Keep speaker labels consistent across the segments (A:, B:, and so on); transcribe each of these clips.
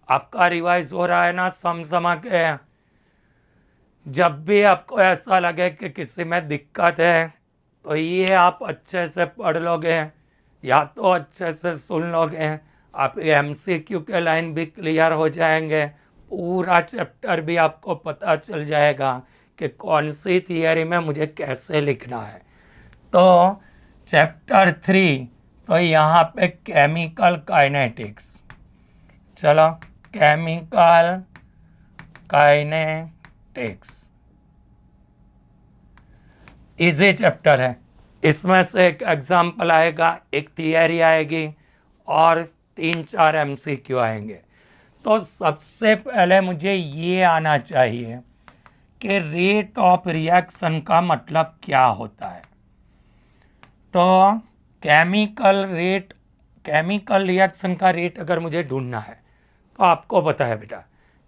A: आपका रिवाइज हो रहा है ना समा के। जब भी आपको ऐसा लगे कि किसी में दिक्कत है तो ये आप अच्छे से पढ़ लोगे या तो अच्छे से सुन लोगे, आप एमसीक्यू के लाइन भी क्लियर हो जाएंगे, पूरा चैप्टर भी आपको पता चल जाएगा कि कौन सी थियरी में मुझे कैसे लिखना है। तो चैप्टर 3, तो यहाँ पे केमिकल काइनेटिक्स। चलो, केमिकल काइनेटिक्स इजी चैप्टर है। इसमें से एक एग्जाम्पल आएगा, एक थियरी आएगी और 3-4 एमसीक्यू आएंगे। तो सबसे पहले मुझे ये आना चाहिए कि रेट ऑफ रिएक्शन का मतलब क्या होता है। तो केमिकल रिएक्शन का रेट अगर मुझे ढूंढना है तो आपको पता है बेटा,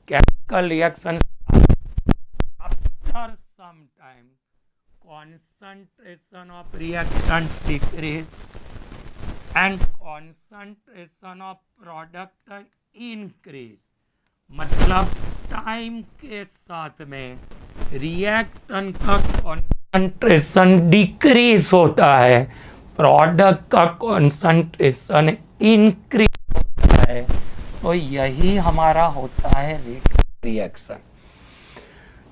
A: chemical reaction after some time concentration of reactant decrease and concentration of product increase। मतलब टाइम के साथ में रिएक्टेंट का कॉन्सेंट्रेशन डिक्रीज होता है, प्रोडक्ट का कॉन्सेंट्रेशन इंक्रीज होता है। तो यही हमारा होता है रेट ऑफ रिएक्शन।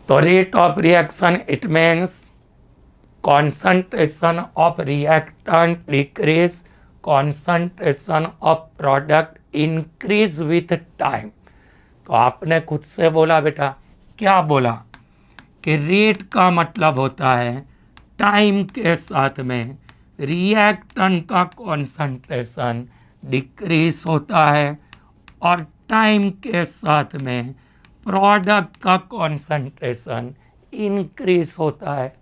A: तो rate of reaction it means concentration of reactant decrease, concentration of product increase with time। तो आपने खुद से बोला बेटा, क्या बोला कि रेट का मतलब होता है टाइम के साथ में रिएक्टेंट का कॉन्सेंट्रेशन डिक्रीज होता है और टाइम के साथ में प्रोडक्ट का कॉन्सेंट्रेशन इंक्रीज होता है।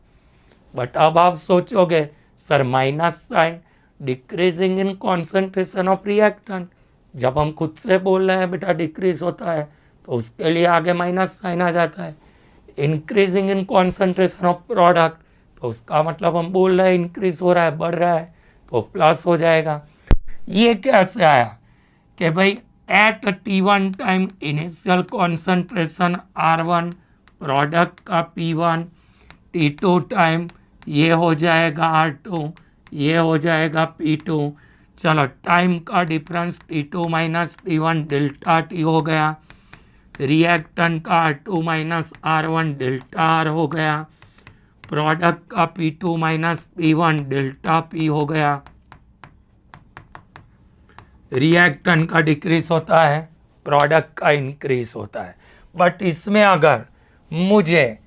A: बट अब आप सोचोगे sir minus sign, decreasing in concentration of reactant. जब हम खुद से बोल रहे हैं बेटा डिक्रीज होता है तो उसके लिए आगे माइनस साइन आ जाता है। Increasing in concentration of product, तो उसका मतलब हम बोल रहे हैं इंक्रीज हो रहा है, बढ़ रहा है, तो प्लस हो जाएगा। ये कैसे आया कि भाई at T1 time initial concentration R1, product का P1, T2 टाइम ये हो जाएगा R2, ये हो जाएगा P2। चलो, टाइम का difference T2 minus T1 delta T हो गया, रिएक्टेंट का R2 minus R1 delta R हो गया, प्रोडक्ट का P2 minus P1 delta P हो गया। रिएक्टेंट का डिक्रीज होता है, प्रोडक्ट का इंक्रीज होता है। बट इसमें अगर मुझे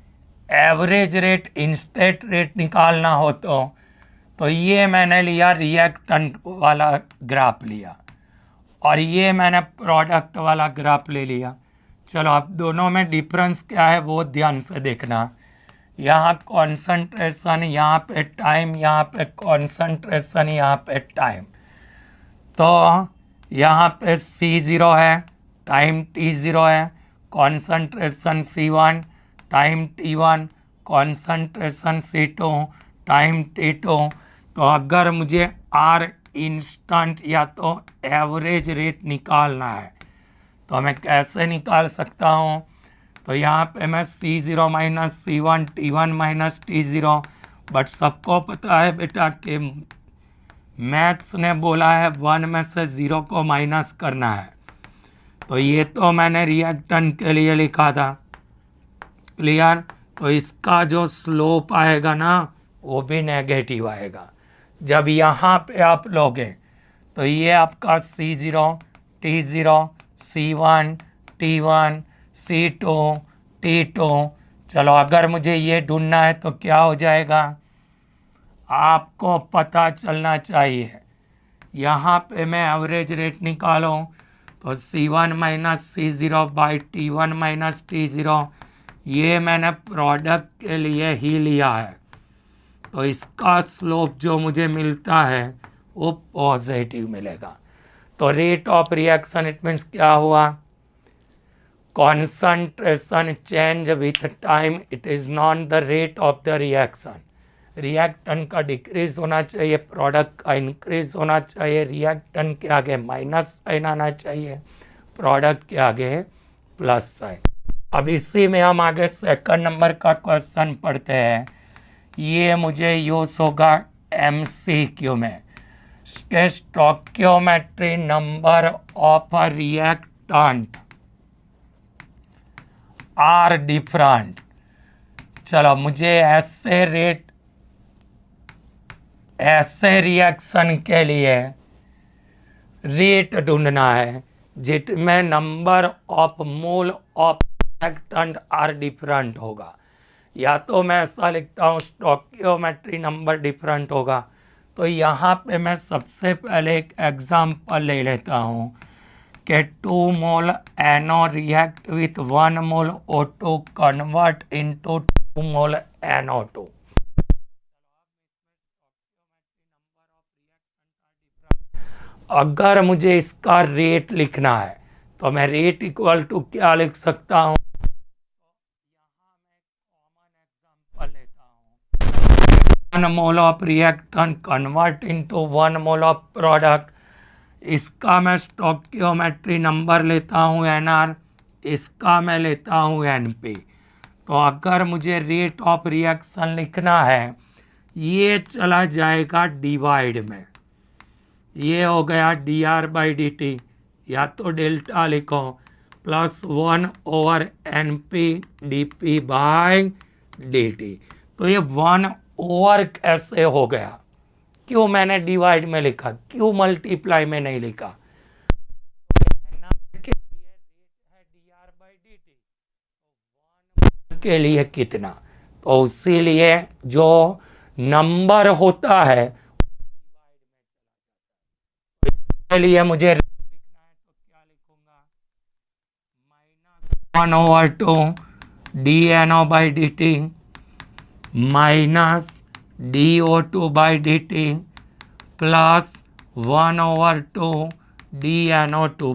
A: एवरेज रेट, इंस्टेंट रेट निकालना हो तो ये मैंने लिया रिएक्टेंट वाला ग्राफ लिया और ये मैंने प्रोडक्ट वाला ग्राफ ले लिया। चलो, अब दोनों में डिफरेंस क्या है वो ध्यान से देखना। यहाँ कॉन्सेंट्रेशन, यहाँ पे टाइम, यहाँ पे कॉन्सेंट्रेशन, यहाँ पे टाइम। तो यहाँ पे C0 है, टाइम T0 है, concentration C1, time T1, concentration C2, time T2। तो अगर मुझे R इंस्टेंट या तो एवरेज रेट निकालना है तो मैं कैसे निकाल सकता हूँ। तो यहाँ पे मैं C0 minus C1, T1 minus T0, but सबको पता है बेटा कि मैथ्स ने बोला है 1 में से 0 को माइनस करना है। तो ये तो मैंने रिएक्टेंट के लिए लिखा था, क्लियर। तो इसका जो स्लोप आएगा ना वो भी नेगेटिव आएगा। जब यहाँ पे आप लोगे तो ये आपका C0, T0, C1, T1, C2, T2। चलो, अगर मुझे ये ढूंढना है तो क्या हो जाएगा, आपको पता चलना चाहिए। यहाँ पे मैं एवरेज रेट निकालूँ तो C1 minus C0 by T1 minus T0, ये मैंने प्रोडक्ट के लिए ही लिया है। तो इसका स्लोप जो मुझे मिलता है वो पॉजिटिव मिलेगा। तो rate of reaction it means क्या हुआ, concentration change with time, it is not the rate of the reaction. Reactant का डिक्रीज होना चाहिए, प्रोडक्ट का इंक्रीज होना चाहिए, रिएक्टेंट के आगे माइनस साइन आना चाहिए, प्रोडक्ट के आगे प्लस साइन। अब इसी में हम आगे सेकंड नंबर का क्वेश्चन पढ़ते हैं। ये मुझे यूज होगा MCQ में। Stoichiometry number of a reactant are different. चलो मुझे ऐसे रिएक्शन के लिए रेट ढूंढना है जिसमें number of mole of reactant are different होगा। या तो मैं ऐसा लिखता हूँ स्टोइकियोमेट्री नंबर डिफरेंट होगा। तो यहाँ पे मैं सबसे पहले एक एग्जांपल ले लेता हूँ कि 2 मोल NO react with 1 mole O2 convert into 2 mole NO2। अगर मुझे इसका रेट लिखना है तो मैं रेट इक्वल टू क्या लिख सकता हूँ। One mole of reactant convert into 1 mole of product. इसका मैं स्टोइकियोमेट्री नंबर लेता हूँ NR, इसका मैं लेता हूँ NP। तो अगर मुझे रेट ऑफ रिएक्शन लिखना है, ये चला जाएगा डिवाइड में, ये हो गया dR/dt, या तो डेल्टा लिखो +1 ओवर NP dP/dt। तो ये 1 ओवर कैसे हो गया? क्यों मैंने डिवाइड में लिखा, क्यों मल्टीप्लाई में नहीं लिखा? के लिए कितना, तो इसीलिए जो नंबर होता है के लिए मुझे लिखना है तो क्या लिखूंगा, -1/2 dNO/dt minus dO2/dt plus 1/2 dNO2/dt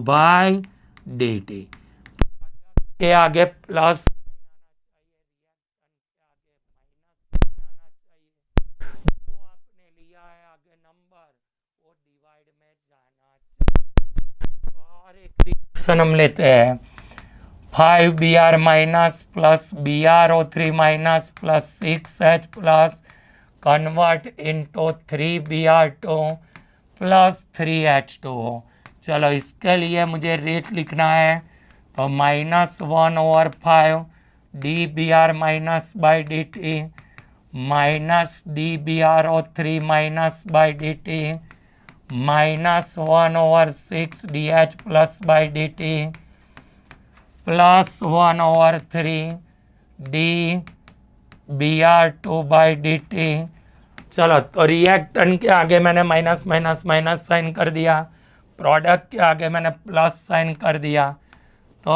A: के आगे प्लस आपने लिया है आगे नंबर, वो डिवाइड में जाना चाहिए। और एक रिएक्शन हम लेते हैं 5Br minus plus BrO3 minus plus 6H plus convert into 3Br2 plus 3H2O। चलो इसके लिए मुझे रेट लिखना है तो -1/5 dBr minus by dt minus dBrO3 minus by dt minus 1/6 dH plus by dt plus 1/3 dBr2/dt। चलो तो रिएक्टेंट के आगे मैंने माइनस माइनस माइनस साइन कर दिया, प्रोडक्ट के आगे मैंने प्लस साइन कर दिया। तो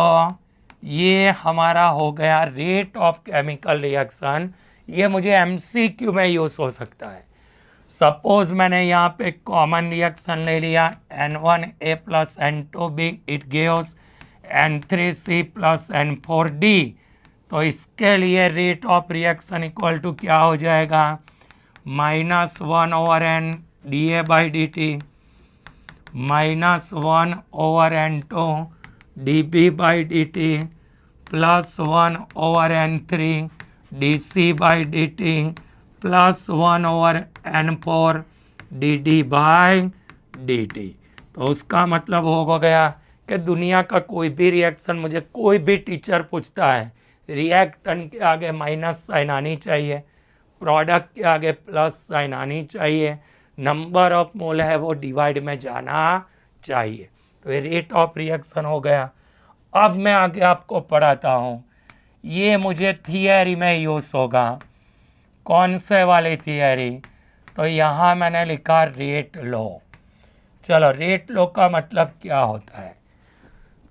A: ये हमारा हो गया रेट ऑफ केमिकल रिएक्शन। ये मुझे MCQ में यूज हो सकता है। सपोज मैंने यहाँ पे कॉमन रिएक्शन ले लिया N1A plus N2B, it gives N3C plus N4D। तो इसके लिए rate of reaction equal to क्या हो जाएगा, -1/n dA/dt minus 1/n2 dB/dt plus 1/n3 dC/dt plus 1/n4 dd/dt। तो उसका मतलब हो गया कि दुनिया का कोई भी रिएक्शन मुझे कोई भी टीचर पूछता है, रिएक्टेंट के आगे माइनस साइन आनी चाहिए, प्रोडक्ट के आगे प्लस साइन आनी चाहिए, नंबर ऑफ मोल है वो डिवाइड में जाना चाहिए। तो ये रेट ऑफ रिएक्शन हो गया। अब मैं आगे आपको पढ़ाता हूँ, ये मुझे थियरी में यूज होगा। कौन से वाली थियरी? तो यहाँ मैंने लिखा रेट लॉ। चलो रेट लॉ का मतलब क्या होता है?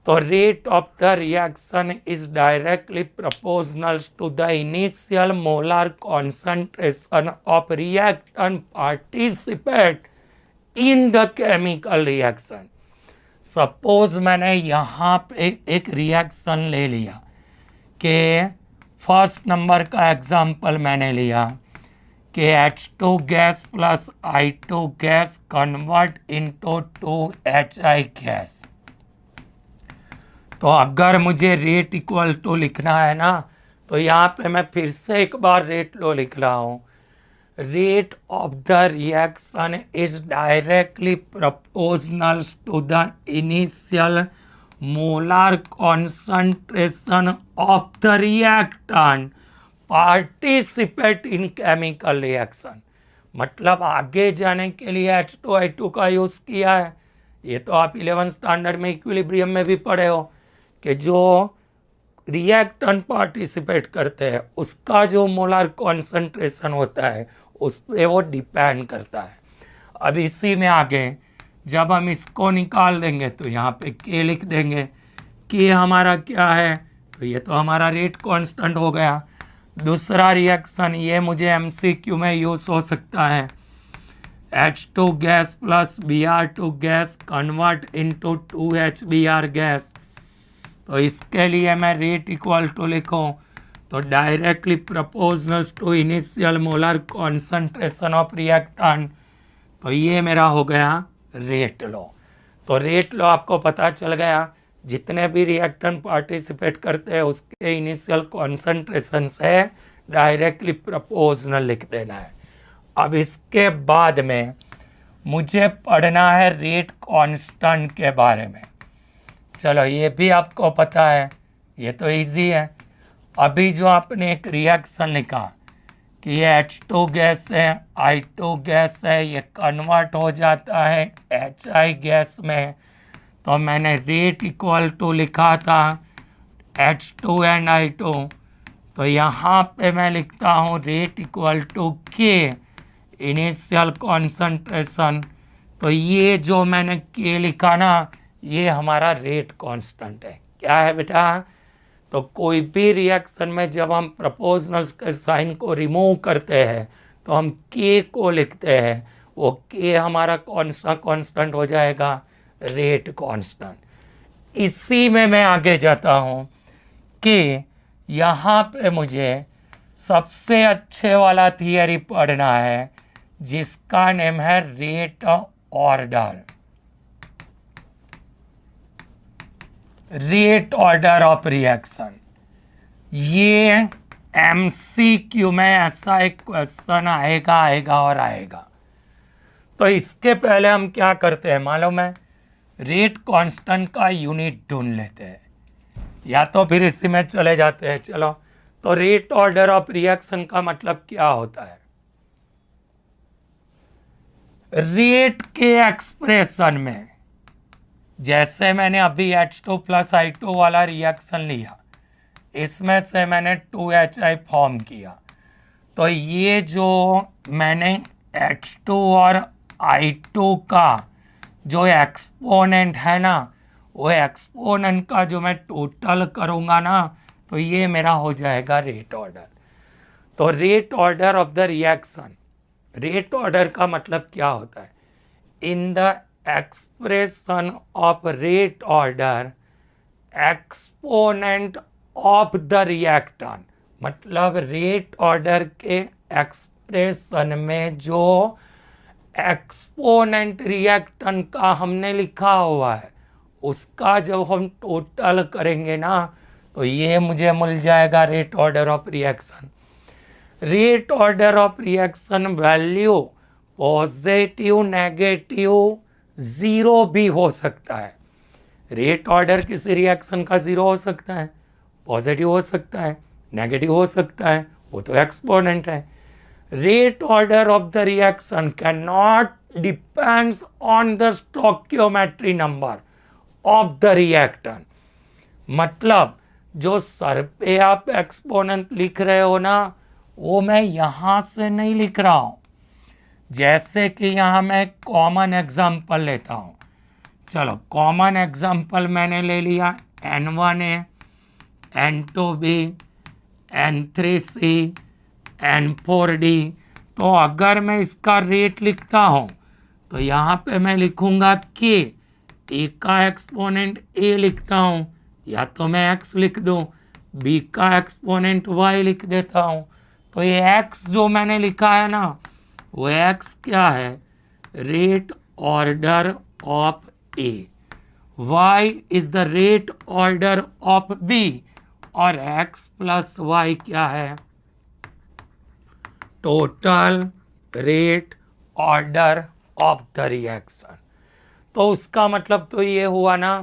A: तो rate of the reaction is directly proportional to the initial molar concentration of reactant participate in the chemical reaction. Suppose मैंने यहाँ पे एक रिएक्शन ले लिया कि फर्स्ट नंबर का एग्जांपल मैंने लिया कि H2 gas plus I2 gas convert into 2HI gas. तो अगर मुझे रेट इक्वल टू लिखना है ना, तो यहाँ पे मैं फिर से एक बार रेट लो लिख रहा हूँ। Rate of the reaction is directly proportional to the initial molar concentration of the reactant participate in chemical reaction. मतलब आगे जाने के लिए H2I2 का यूज़ किया है। ये तो आप 11th स्टैंडर्ड में इक्विलिब्रियम में भी पढ़े हो कि जो रिएक्टेंट पार्टिसिपेट करते हैं उसका जो मोलर कॉन्सेंट्रेशन होता है उस पर वो डिपेंड करता है। अब इसी में आगे जब हम इसको निकाल देंगे तो यहाँ पे के लिख देंगे। के हमारा क्या है, तो ये तो हमारा रेट कांस्टेंट हो गया। दूसरा रिएक्शन ये मुझे MCQ में यूज़ हो सकता है, H2 gas plus Br2 gas convert into 2HBr gas. तो इसके लिए मैं रेट इक्वल टू लिखूँ तो directly proportional to initial molar concentration of reactant. तो ये मेरा हो गया रेट लॉ। तो रेट लॉ आपको पता चल गया, जितने भी रिएक्टेंट पार्टिसिपेट करते हैं उसके इनिशियल कॉन्सेंट्रेशन से डायरेक्टली प्रोपोर्शनल लिख देना है। अब इसके बाद में मुझे पढ़ना है रेट कांस्टेंट के बारे में। चलो ये भी आपको पता है, ये तो इजी है। अभी जो आपने एक रिएक्शन लिखा कि ये H2 गैस है, I2 गैस है, ये कन्वर्ट हो जाता है HI गैस में, तो मैंने रेट इक्वल टू लिखा था H2 एंड I2। तो यहाँ पे मैं लिखता हूँ रेट इक्वल टू के इनिशियल कॉन्सेंट्रेशन। तो ये जो मैंने के लिखा ना, ये हमारा रेट कांस्टेंट है। क्या है बेटा, तो कोई भी रिएक्शन में जब हम प्रोपोर्शनल्स के साइन को रिमूव करते हैं तो हम के को लिखते हैं, वो के हमारा कौन सा कांस्टेंट हो जाएगा, रेट कांस्टेंट। इसी में मैं आगे जाता हूँ कि यहाँ पे मुझे सबसे अच्छे वाला थियरी पढ़ना है जिसका नेम है rate order. Rate order of reaction. ये MCQ में ऐसा एक क्वेश्चन आएगा और आएगा। तो इसके पहले हम क्या करते हैं मालूम है, रेट कांस्टेंट का यूनिट ढूंढ लेते हैं, या तो फिर इसी में चले जाते हैं। चलो, तो रेट ऑर्डर ऑफ रिएक्शन का मतलब क्या होता है, रेट के एक्सप्रेशन में, जैसे मैंने अभी H2 प्लस I2 वाला रिएक्शन लिया, इसमें से मैंने 2HI फॉर्म किया, तो ये जो मैंने H2 और I2 का जो एक्सपोनेंट है ना, वो एक्सपोनेंट का जो मैं टोटल करूँगा ना, तो ये मेरा हो जाएगा रेट ऑर्डर। तो rate order of the reaction, rate order का मतलब क्या होता है, इन the expression of rate order exponent of the reactant. मतलब रेट ऑर्डर के एक्सप्रेशन में जो एक्सपोनेंट रिएक्टेंट का हमने लिखा हुआ है उसका जब हम टोटल करेंगे ना, तो ये मुझे मिल जाएगा rate order of reaction. Rate order of reaction value positive, negative, zero भी हो सकता है। रेट ऑर्डर किसी रिएक्शन का ज़ीरो हो सकता है, पॉजिटिव हो सकता है, नेगेटिव हो सकता है, वो तो एक्सपोनेंट है। Rate order of the reaction can not depends on the stoichiometry number of the reactant. मतलब जो सर पे आप एक्सपोनेंट लिख रहे हो ना, वो मैं यहाँ से नहीं लिख रहा हूँ। जैसे कि यहाँ मैं कॉमन एग्जाम्पल लेता हूँ। चलो, कॉमन एग्जाम्पल मैंने ले लिया N1A, N2B, N3C, N4D। तो अगर मैं इसका रेट लिखता हूँ तो यहाँ पे मैं लिखूँगा कि ए का एक्सपोनेंट A लिखता हूँ, या तो मैं X लिख दूँ, B का एक्सपोनेंट Y लिख देता हूँ। तो ये X जो मैंने लिखा है ना, वो X क्या है, rate order of A। y is the rate order of b और x प्लस वाई क्या है, total rate order of the reaction. तो उसका मतलब तो ये हुआ ना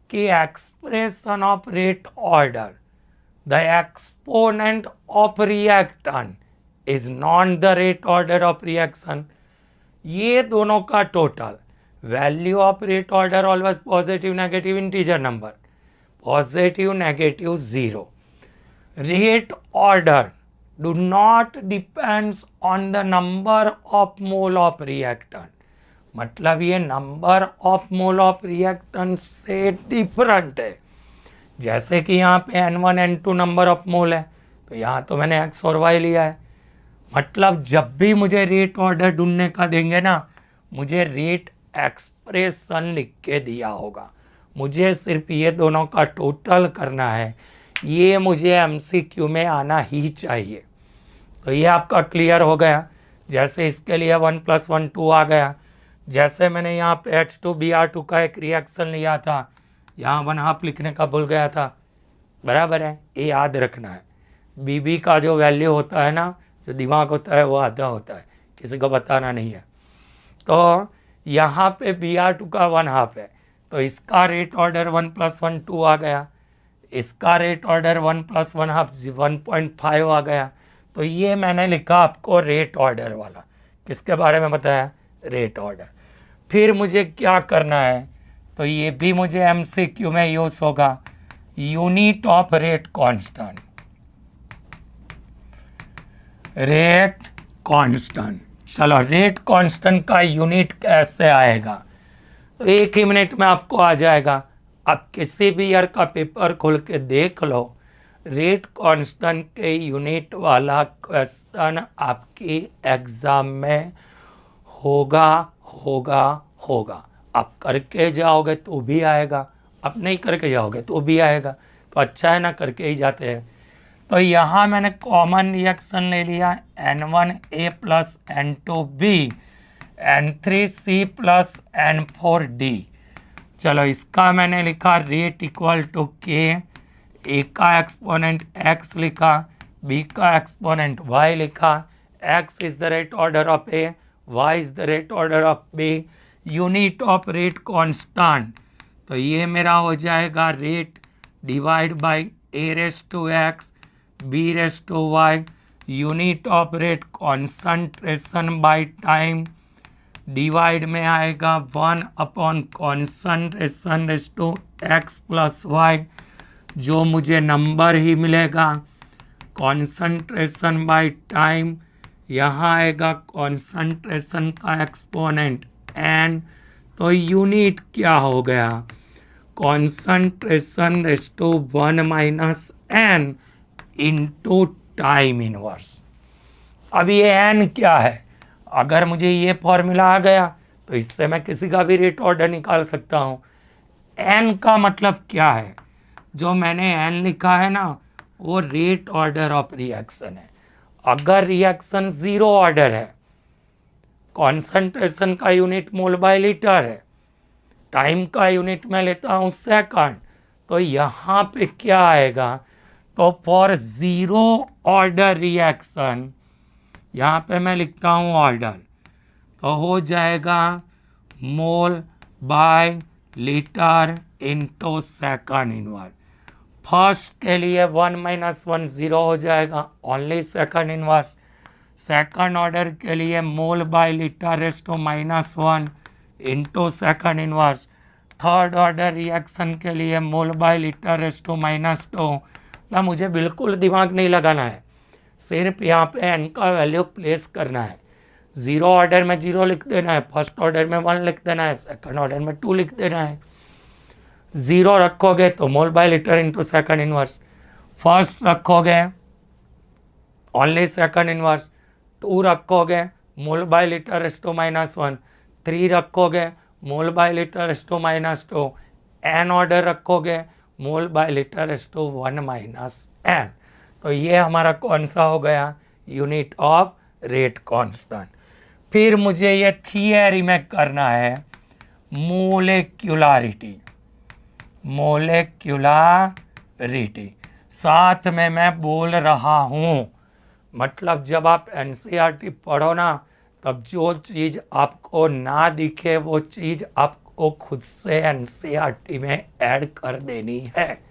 A: कि expression of rate order, the exponent of reactant is not the rate order of reaction. ये दोनों का total, value of rate order always positive negative integer number, positive negative zero. Rate order do not depends on the number of mole of reactant, मतलब ये number of mole of reactant से different है। जैसे कि यहाँ पे N1 N2 number of मोल है, तो यहाँ तो मैंने X और Y लिया है। मतलब जब भी मुझे रेट ऑर्डर ढूंढने का देंगे ना, मुझे रेट एक्सप्रेशन लिख के दिया होगा, मुझे सिर्फ ये दोनों का टोटल करना है। ये मुझे MCQ में आना ही चाहिए। तो ये आपका क्लियर हो गया। जैसे इसके लिए 1 + 1 2 आ गया। जैसे मैंने यहाँ पे H2Br2 का एक रिएक्शन लिया था, यहाँ 1/2 लिखने का भूल गया था, बराबर है, ये याद रखना है। Bb का जो वैल्यू होता है ना, जो दिमाग होता है वो आधा होता है, किसी को बताना नहीं है। तो यहाँ पे Br2 का 1/2 है, तो इसका रेट ऑर्डर 1 + 1 2 आ गया, इसका रेट ऑर्डर 1 + 1/2 1.5 आ गया। तो ये मैंने लिखा आपको रेट ऑर्डर वाला। किसके बारे में बताया, रेट ऑर्डर। फिर मुझे क्या करना है, तो ये भी मुझे MCQ में यूज होगा, unit of rate constant, rate constant. चलो रेट कांस्टेंट का यूनिट कैसे आएगा, तो 1 ही मिनट में आपको आ जाएगा। आप किसी भी ईयर का पेपर खोल के देख लो, रेट कांस्टेंट के यूनिट वाला क्वेश्चन आपके एग्जाम में होगा होगा होगा। आप करके जाओगे तो भी आएगा, आप नहीं करके जाओगे तो भी आएगा। तो अच्छा है ना, करके ही जाते हैं। तो यहाँ मैंने कॉमन रिएक्शन ले लिया, N1A + N2B N3C + N4D। चलो इसका मैंने लिखा रेट इक्वल टू K, ए का एक्सपोनेंट x लिखा, b का एक्सपोनेंट y लिखा। x is the rate order of a, y is the rate order of b, unit of rate constant. तो ये मेरा हो जाएगा rate divide by a⁻x b⁻y, unit of rate concentration by time, divide में आएगा 1 concentration x + y, जो मुझे number ही मिलेगा कॉन्सनट्रेशन बाय टाइम। यहाँ आएगा कॉन्सनट्रेशन का एक्सपोनेंट n, तो यूनिट क्या हो गया, concentration 1 - n into time inverse. अब ये n क्या है, अगर मुझे ये फॉर्मूला आ गया तो इससे मैं किसी का भी रेट ऑर्डर निकाल सकता हूँ। n का मतलब क्या है, जो मैंने n लिखा है ना, वो रेट ऑर्डर ऑफ रिएक्शन है। अगर रिएक्शन 0 ऑर्डर है, कॉन्सनट्रेशन का यूनिट मोल बाय लीटर है, टाइम का यूनिट मैं लेता हूँ सेकंड, तो यहाँ पे क्या आएगा, तो फॉर 0 ऑर्डर रिएक्शन, यहाँ पे मैं लिखता हूँ ऑर्डर, तो हो जाएगा mole by litre into second inverse. First के लिए 1 - 1 0 हो जाएगा, only second inverse. Second order के लिए mole by litre (-1) into second inverse. Third order reaction के लिए मोल बाय लीटर (-2). ना मुझे बिल्कुल दिमाग नहीं लगाना है, सिर्फ यहाँ पे n का वैल्यू प्लेस करना है। 0 ऑर्डर में 0 लिख देना है, फर्स्ट ऑर्डर में 1 लिख देना है, सेकंड ऑर्डर में 2 लिख देना है। 0 रखोगे तो mole by litre into second inverse, first रखोगे ओनली सेकंड इनवर्स, 2 रखोगे मोल बाय लीटर (-1), 3 रखोगे mole by litre (-2), n order रखोगे मोल बाय लीटर (1 - n). तो ये हमारा कौन सा हो गया, यूनिट ऑफ रेट कांस्टेंट। फिर मुझे ये थियरी में करना है मोलेक्युलरिटी। मोलेक्युलरिटी। साथ में मैं बोल रहा हूँ, मतलब जब आप एनसीईआरटी पढ़ो ना, तब जो चीज़ आपको ना दिखे वो चीज़ आपको खुद से एनसीईआरटी में ऐड कर देनी है।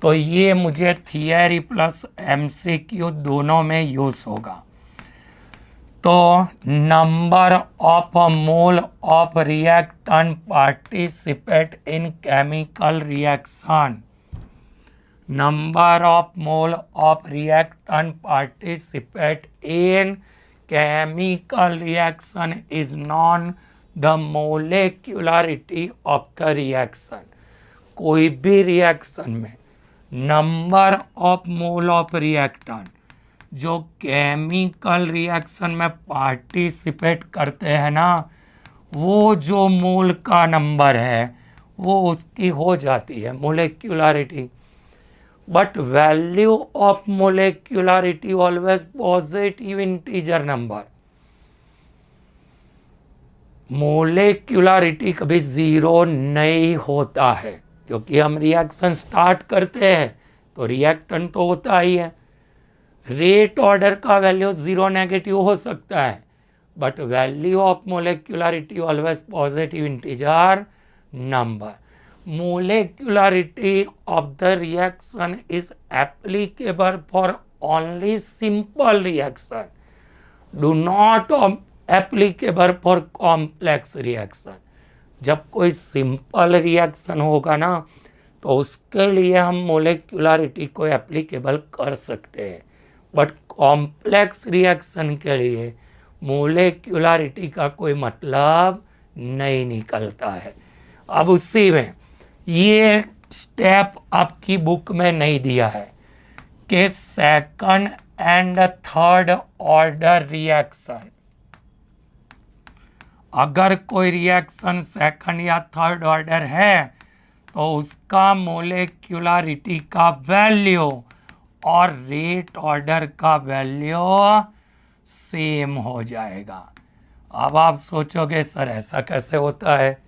A: तो ये मुझे थियरी प्लस एमसीक्यू दोनों में यूज़ होगा। तो number of mole of reactant participate in chemical reaction, number of mole of reactant participate in chemical reaction is known the molecularity of the reaction। कोई भी रिएक्शन में number of mole of reactant जो chemical reaction में participate करते हैं ना, वो जो मोल का नंबर है वो उसकी हो जाती है मोलेक्युलरिटी। But value of molecularity always positive integer number। मोलेक्युलरिटी कभी जीरो नहीं होता है, क्योंकि हम रिएक्शन स्टार्ट करते हैं तो रिएक्टेंट तो होता ही है। रेट ऑर्डर का वैल्यू जीरो नेगेटिव हो सकता है, but value of molecularity always positive integer number. Molecularity of the reaction is applicable for only simple reaction, do not applicable for complex reaction। जब कोई सिंपल रिएक्शन होगा ना, तो उसके लिए हम मोलेक्युलरिटी को एप्लीकेबल कर सकते हैं, बट कॉम्प्लेक्स रिएक्शन के लिए मोलेक्युलरिटी का कोई मतलब नहीं निकलता है। अब उसी में ये स्टेप आपकी बुक में नहीं दिया है कि second and third order reaction, अगर कोई रिएक्शन सेकंड या थर्ड ऑर्डर है तो उसका मोलेक्युलरिटी का वैल्यू और रेट ऑर्डर का वैल्यू सेम हो जाएगा। अब आप सोचोगे सर ऐसा कैसे होता है,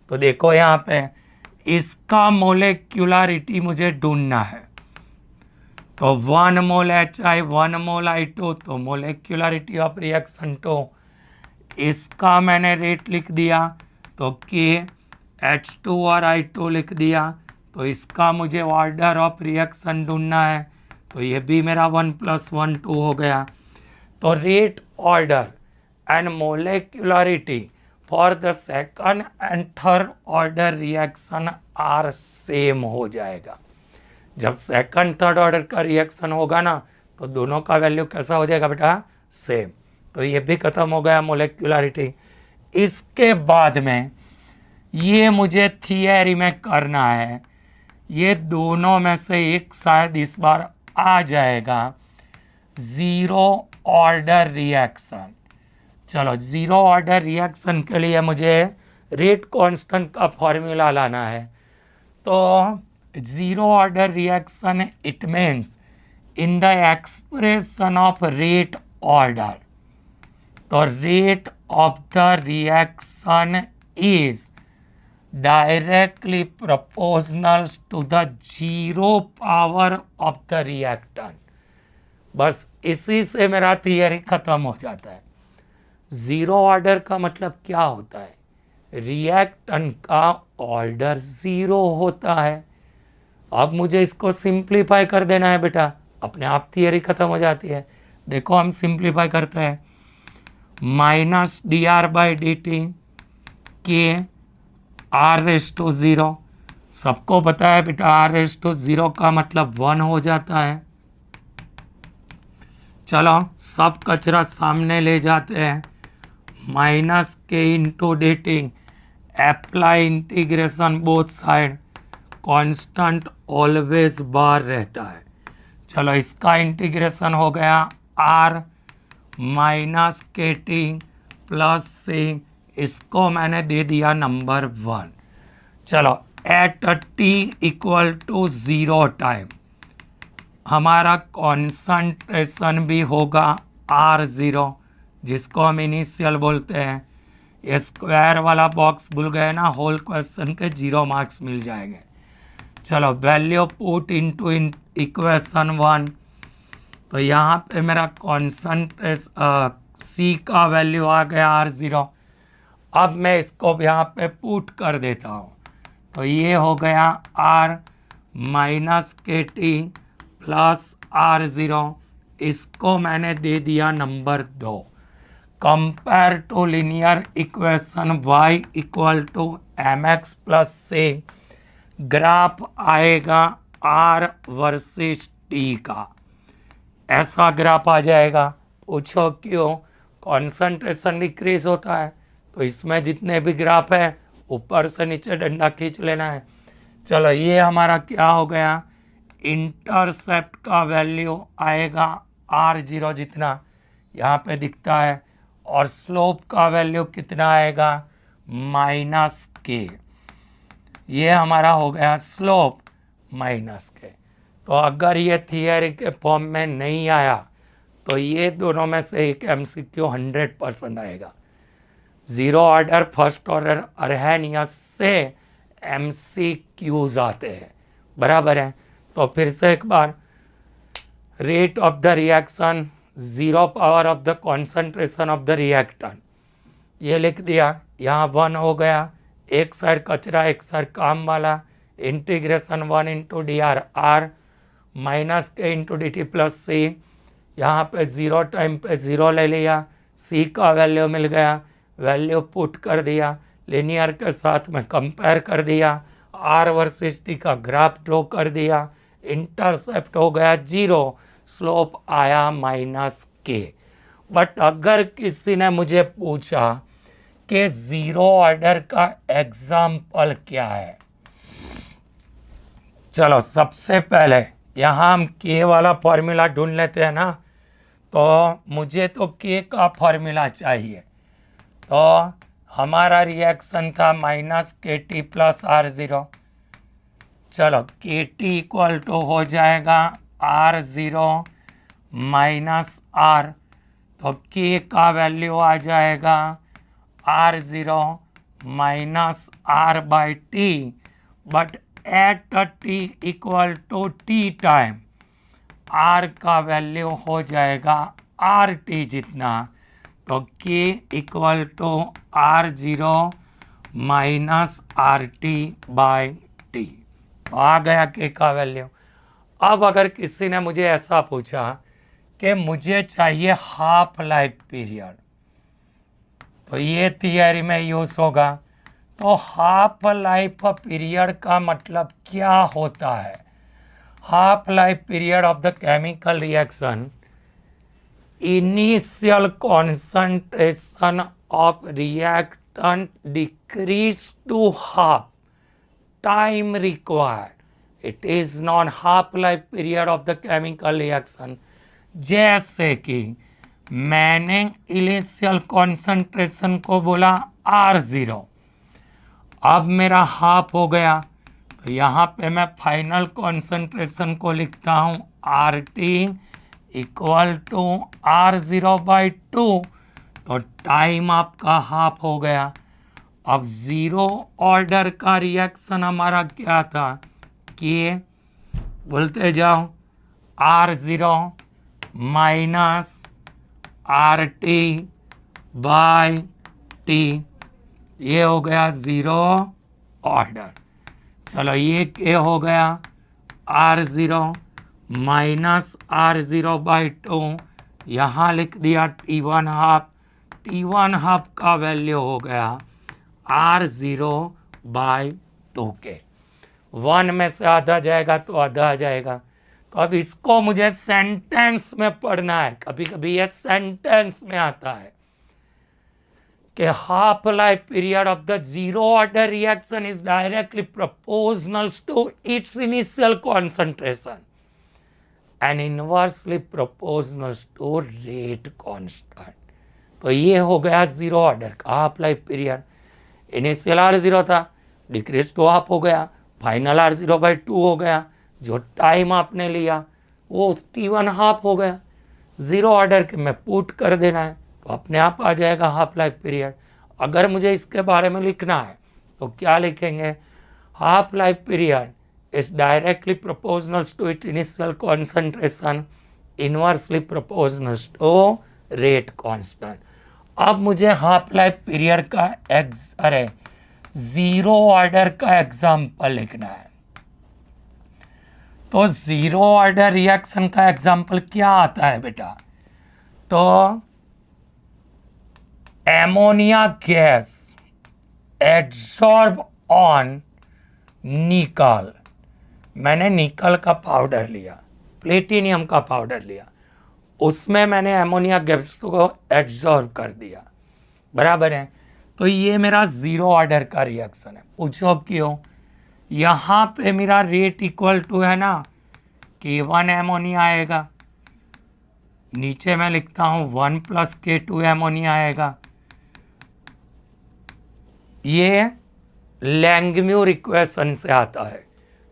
A: तो देखो यहाँ पे इसका मोलेक्युलरिटी मुझे ढूंढना है। तो 1 मोल HI 1 मोल I2, तो मोलेक्युलरिटी ऑफ रिएक्शन तो इसका मैंने रेट लिख दिया, तो कि H2 और I2 लिख दिया। तो इसका मुझे ऑर्डर ऑफ रिएक्शन ढूंढना है, तो ये भी मेरा 1 + 1 2 हो गया। तो rate order and molecularity for the second and third order reaction are same हो जाएगा। जब सेकंड थर्ड ऑर्डर का रिएक्शन होगा ना, तो दोनों का वैल्यू कैसा हो जाएगा बेटा, सेम। तो ये भी खत्म हो गया मोलेक्युलरिटी। इसके बाद में ये मुझे थियरी में करना है, ये दोनों में से एक शायद इस बार आ जाएगा, ज़ीरो ऑर्डर रिएक्शन। चलो ज़ीरो ऑर्डर रिएक्शन के लिए मुझे रेट कांस्टेंट का फॉर्मूला लाना है। तो zero order reaction it means in the expression of rate order, तो rate of the reaction is directly proportional to the zero power of the reactant. बस इसी से मेरा थियरी खत्म हो जाता है। ज़ीरो ऑर्डर का मतलब क्या होता है, रिएक्टेंट का ऑर्डर ज़ीरो होता है। अब मुझे इसको सिंप्लीफाई कर देना है बेटा, अपने आप थियरी खत्म हो जाती है। देखो हम सिंप्लीफाई करते हैं, -dr/dt के r⁻0, सबको पता है बेटा r⁻0 का मतलब 1 हो जाता है। चलो सब कचरा सामने ले जाते हैं, -k/dt, apply integration both side, constant always बार रहता है। चलो इसका इंटीग्रेशन हो गया r -kt + c, इसको मैंने दे दिया नंबर 1। चलो एट t = 0 टाइम हमारा कॉन्संट्रेशन भी होगा r0, जिसको हम इनिशियल बोलते हैं। ये स्क्वायर वाला बॉक्स भूल गए ना, होल क्वेश्चन के 0 मार्क्स मिल जाएंगे। चलो वैल्यू पुट इनटू इक्वेशन 1, तो यहाँ पे मेरा कॉन्सेंट्रेशन सी का वैल्यू आ गया R0। अब मैं इसको यहाँ पे पुट कर देता हूँ, तो ये हो गया R minus KT plus R0, इसको मैंने दे दिया number 2। Compare to linear equation y equal to mx plus c, graph आएगा R वर्सेस T का, ऐसा ग्राफ आ जाएगा। पूछो क्यों? कॉन्सेंट्रेशन डिक्रीज होता है, तो इसमें जितने भी ग्राफ है ऊपर से नीचे डंडा खींच लेना है। चलो ये हमारा क्या हो गया, इंटरसेप्ट का वैल्यू आएगा R0 जितना यहाँ पे दिखता है, और स्लोप का वैल्यू कितना आएगा, माइनस के। ये हमारा हो गया स्लोप माइनस के। तो अगर ये थियरी के फॉर्म में नहीं आया तो ये दोनों में से एक MCQ 100% आएगा। 0 ऑर्डर फर्स्ट ऑर्डर अरहेनियस से MCQs आते हैं, बराबर है। तो फिर से एक बार, rate of the reaction 0 power of the concentration of the reactant, ये लिख दिया। यहाँ 1 हो गया, एक साइड कचरा एक साइड काम वाला, integration 1 into DR R minus के इंटू DT प्लस C, यहाँ पे 0 टाइम पे 0 ले लिया, C का वैल्यू मिल गया, वैल्यू पुट कर दिया, लीनियर के साथ में कंपेयर कर दिया, R वर्सेस T का ग्राफ ड्रॉ कर दिया, इंटरसेप्ट हो गया 0, स्लोप आया माइनस के। बट अगर किसी ने मुझे पूछा कि 0 ऑर्डर का एग्जाम्पल क्या है, चलो सबसे पहले यहाँ हम के वाला फॉर्मूला ढूंढ लेते हैं ना। तो मुझे तो के का फॉर्मूला चाहिए, तो हमारा रिएक्शन था माइनस KT प्लस R0। चलो KT इक्वल टू हो जाएगा R0 माइनस R, तो के का वैल्यू आ जाएगा R0 minus R by T, but at T equal to T time R का वैल्यू हो जाएगा RT जितना, तो K equal to R0 minus RT by T, तो आ गया K का वैल्यू। अब अगर किसी ने मुझे ऐसा पूछा कि मुझे चाहिए हाफ लाइफ पीरियड, तो ये थियरी में यूज होगा। तो हाफ लाइफ पीरियड का मतलब क्या होता है? Half life period of the chemical reaction, initial concentration of reactant decrease to half time required, it is known half life period of the chemical reaction. जैसे कि मैंने इनिशियल कॉन्सेंट्रेशन को बोला R0, अब मेरा हाफ हो गया, तो यहाँ पे मैं फाइनल कॉन्सेंट्रेशन को लिखता हूँ RT equal to R0 by 2, तो टाइम आपका हाफ हो गया। अब 0 ऑर्डर का रिएक्शन हमारा क्या था, कि बोलते जाओ R0 minus RT by T, ये हो गया 0 ऑर्डर। चलो ये क्या हो गया, R0 माइनस R0 बाई 2, यहाँ लिख दिया T1 हाफ, T1 हाफ का वैल्यू हो गया R0 बाई 2 के। 1 में से आधा जाएगा तो आधा आ जाएगा। तो अब इसको मुझे सेंटेंस में पढ़ना है, कभी कभी ये सेंटेंस में आता है कि half life period of the 0 order reaction is directly proportional to its initial concentration and inversely proportional to rate constant. तो ये हो गया 0 ऑर्डर का half life period. Initial R0 था, डिक्रीज टू हाफ हो गया, फाइनल R0 बाई 2 हो गया, जो टाइम आपने लिया वो T1 हाफ हो गया। 0 ऑर्डर के में पुट कर देना है तो अपने आप आ जाएगा हाफ लाइफ पीरियड। अगर मुझे इसके बारे में लिखना है तो क्या लिखेंगे, half life period is directly proportional to its initial concentration, inversely proportional to rate constant. अब मुझे हाफ लाइफ पीरियड का जीरो ऑर्डर का एग्जाम्पल लिखना है। तो जीरो ऑर्डर रिएक्शन का एग्जाम्पल क्या आता है बेटा? तो एमोनिया गैस एड्सॉर्ब ऑन निकल, मैंने निकल का पाउडर लिया, प्लेटिनियम का पाउडर लिया, उसमें मैंने एमोनिया गैस को एड्सॉर्ब कर दिया, बराबर है। तो ये मेरा जीरो ऑर्डर का रिएक्शन है। पूछो क्यों? यहाँ पे मेरा रेट इक्वल टू है ना K1 एमोनिया आएगा, नीचे मैं लिखता हूँ 1 + K2 एमोनिया आएगा। ये लैंगम्यूर इक्वेशन से आता है,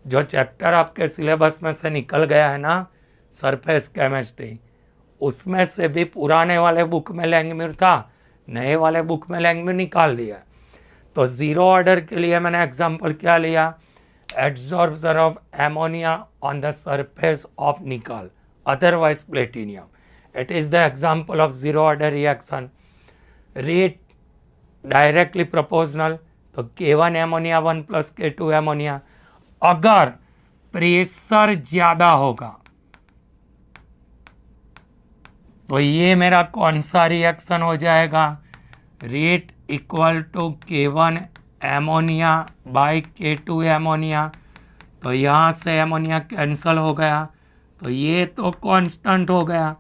A: जो चैप्टर आपके सिलेबस में से निकल गया है ना, सरफेस केमिस्ट्री, उसमें से भी पुराने वाले बुक में लैंगम्यूर था, नए वाले बुक में लैंगम्यूर निकाल दिया। तो जीरो ऑर्डर के लिए मैंने एग्जांपल क्या लिया? Adsorption of ammonia on the surface of निकल, otherwise platinum. It is the example of zero order reaction. Rate directly proportional, तो K1 एमोनिया 1 + K2 एमोनिया। अगर प्रेशर ज्यादा होगा तो ये मेरा कौन सा रिएक्शन हो जाएगा? Rate equal to K1 ammonia by K2 ammonia. तो यहाँ से एमोनिया कैंसिल हो गया, तो ये तो कांस्टेंट हो गया,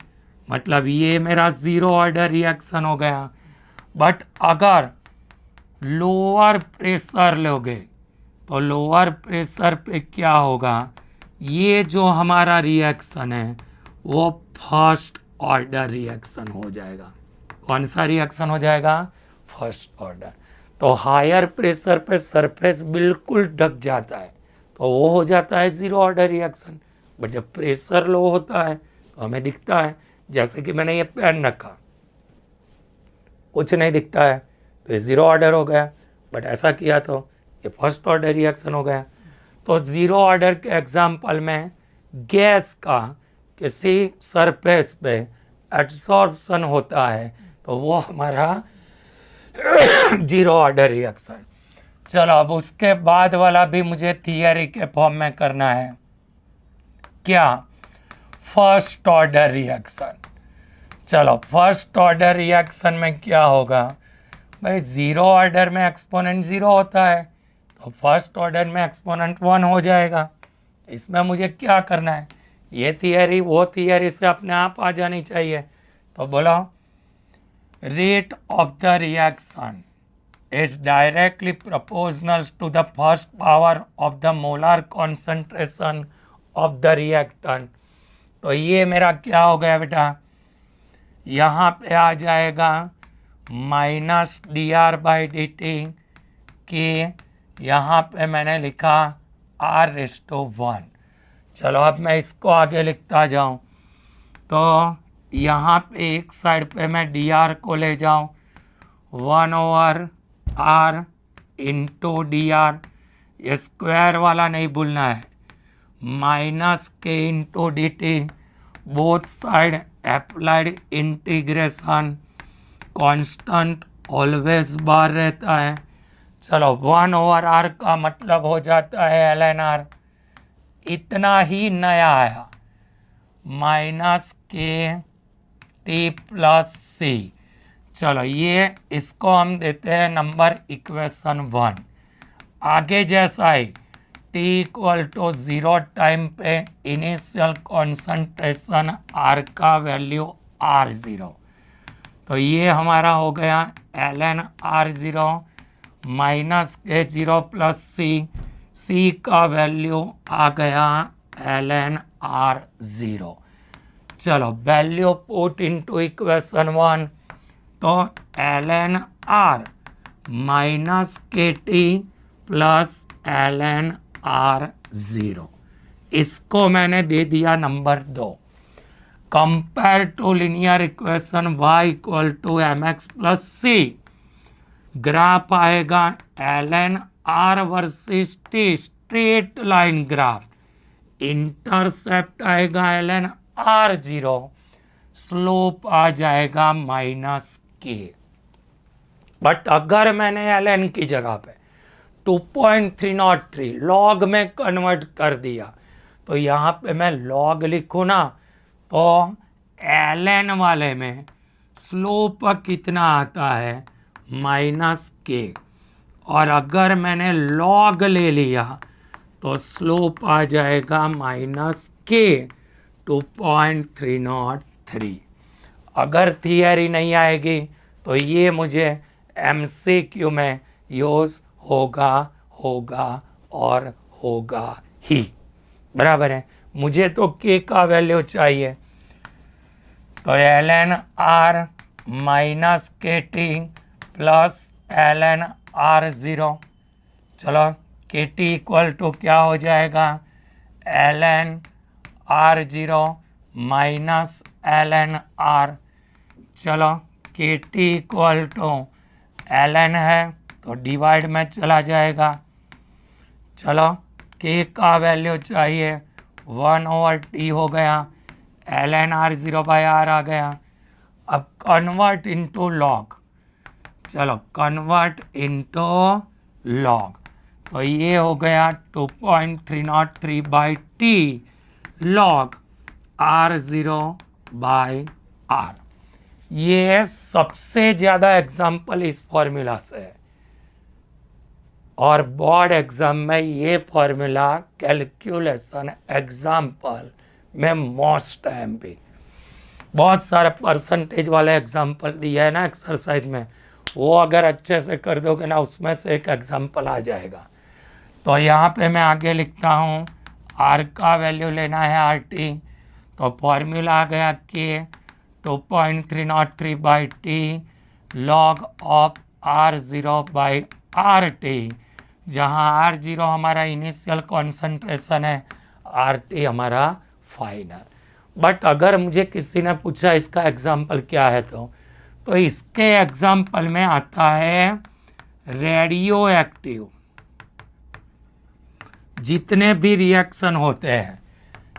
A: मतलब ये मेरा जीरो ऑर्डर रिएक्शन हो गया। बट अगर लोअर प्रेशर लोगे तो लोअर प्रेशर पे क्या होगा? ये जो हमारा रिएक्शन है वो फर्स्ट ऑर्डर रिएक्शन हो जाएगा। कौन सा रिएक्शन हो जाएगा? First order. तो हायर प्रेशर पे सरफेस बिल्कुल ढक जाता है, तो वो हो जाता है जीरो ऑर्डर रिएक्शन। बट जब प्रेशर लो होता है तो हमें दिखता है, जैसे कि मैंने ये पेन रखा, कुछ नहीं दिखता है, तो ये जीरो ऑर्डर हो गया। बट ऐसा किया तो ये फर्स्ट ऑर्डर रिएक्शन हो गया। तो जीरो ऑर्डर के एग्जाम्पल में गैस का किसी सरफेस पे एब्सॉर्प्शन होता है तो वो हमारा जीरो ऑर्डर रिएक्शन। चलो अब उसके बाद वाला भी मुझे थियरी के फॉर्म में करना है। क्या? First order reaction. चलो फर्स्ट ऑर्डर रिएक्शन में क्या होगा भाई? जीरो ऑर्डर में एक्सपोनेंट जीरो होता है, तो फर्स्ट ऑर्डर में एक्सपोनेंट 1 हो जाएगा। इसमें मुझे क्या करना है? ये थियरी वो थियरी से अपने आप आ जानी चाहिए। तो बोलो, rate of the reaction is directly proportional to the first power of the molar concentration of the reactant. तो ये मेरा क्या हो गया बेटा? यहाँ पे आ जाएगा -dr/dt के, यहाँ पे मैंने लिखा r⁻⁴। चलो अब मैं इसको आगे लिखता जाऊँ, तो यहाँ पे एक साइड पे मैं dr को ले जाऊँ 1/r × dr, ये स्क्वायर वाला नहीं भूलना है, -k × dt, both side applied integration, constant always बार रहता है। चलो 1/r का मतलब हो जाता है ln r, इतना ही नया आया -kT+c। चलो ये इसको हम देते हैं नंबर इक्वेशन 1। आगे जैसा ही t = 0 टाइम पे इनिशियल कॉन्सेंट्रेशन r का वैल्यू r0, तो ये हमारा हो गया ln r0 -k0+c, c का वैल्यू आ गया ln r0। चलो वैल्यू पुट इनटू इक्वेशन 1, तो ln r -kt ln r0, इसको मैंने दे दिया number 2। Compare to linear equation y = mx+c, graph आएगा ln r versus t straight line graph, intercept आएगा ln r0, स्लोप आ जाएगा -k। बट अगर मैंने ln की जगह पे 2.303 लॉग में कन्वर्ट कर दिया, तो यहाँ पे मैं लॉग लिखूँ ना, तो ln वाले में स्लोप कितना आता है -k, और अगर मैंने लॉग ले लिया तो स्लोप आ जाएगा -k 2.303। अगर थियरी नहीं आएगी तो ये मुझे MCQ में यूज होगा और होगा ही, बराबर है। मुझे तो k का वैल्यू चाहिए, तो ln r -kt plus ln r0, चलो kt इक्वल टू क्या हो जाएगा, ln r0 minus ln r। चलो kt इक्वल टू ln है तो डिवाइड में चला जाएगा। चलो k का वैल्यू चाहिए 1/t हो गया, ln r0 बाय r आ गया। अब कन्वर्ट इनटू लॉग, चलो कन्वर्ट इनटू लॉग, तो ये हो गया 2.303 by t log r0 by r। ये सबसे ज़्यादा एग्जाम्पल इस फॉर्मूला से है, और बोर्ड एग्जाम में ये फॉर्मूला कैलकुलेशन एग्जाम्पल में मोस्ट MP, बहुत सारे परसेंटेज वाले एग्जाम्पल दिया है ना एक्सरसाइज में, वो अगर अच्छे से कर दोगे ना, उसमें से एक एग्जाम्पल आ जाएगा। तो यहाँ पे मैं आगे लिखता हूँ, r का वैल्यू लेना है RT, तो फॉर्मूला आ गया k 2.303 by t log of r0 by RT, जहाँ r0 हमारा इनिशियल कॉन्सेंट्रेशन है, RT हमारा फाइनल। बट अगर मुझे किसी ने पूछा इसका एग्जाम्पल क्या है, तो इसके एग्जाम्पल में आता है रेडियो एक्टिव। जितने भी रिएक्शन होते हैं,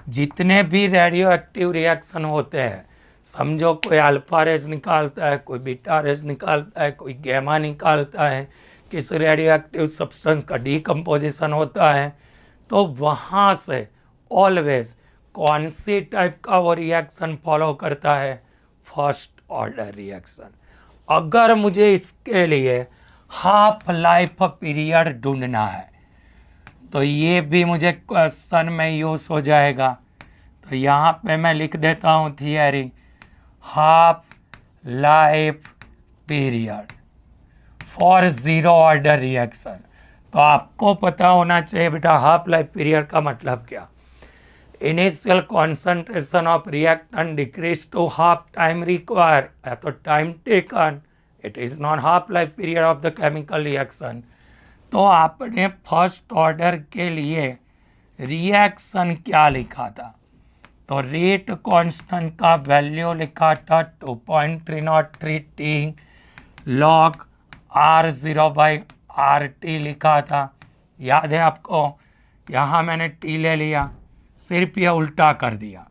A: जितने भी रेडियो एक्टिव रिएक्शन होते हैं, समझो कोई अल्फा रेज निकालता है, कोई बीटा रेज निकालता है, कोई गैमा निकालता है, किसी रेडियो एक्टिव सब्सटेंस का डीकम्पोजिशन होता है, तो वहाँ से ऑलवेज कौन सी टाइप का वो रिएक्शन फॉलो करता है, फर्स्ट ऑर्डर रिएक्शन। अगर मुझे इसके लिए हाफ लाइफ पीरियड ढूंढना है, तो ये भी मुझे क्वेश्चन में यूज हो जाएगा। तो यहाँ पे मैं लिख देता हूँ theory, half life period for zero order reaction. तो आपको पता होना चाहिए बेटा हाफ लाइफ पीरियड का मतलब क्या। Initial concentration of reactant decrease to half time require, तो time taken, it is not half life period of the chemical reaction. तो आपने फर्स्ट ऑर्डर के लिए रिएक्शन क्या लिखा था, तो रेट कांस्टेंट का वैल्यू लिखा था 2.303 t log r0 by RT लिखा था, याद है आपको। यहाँ मैंने t ले लिया, सिर्फ ये उल्टा कर दिया।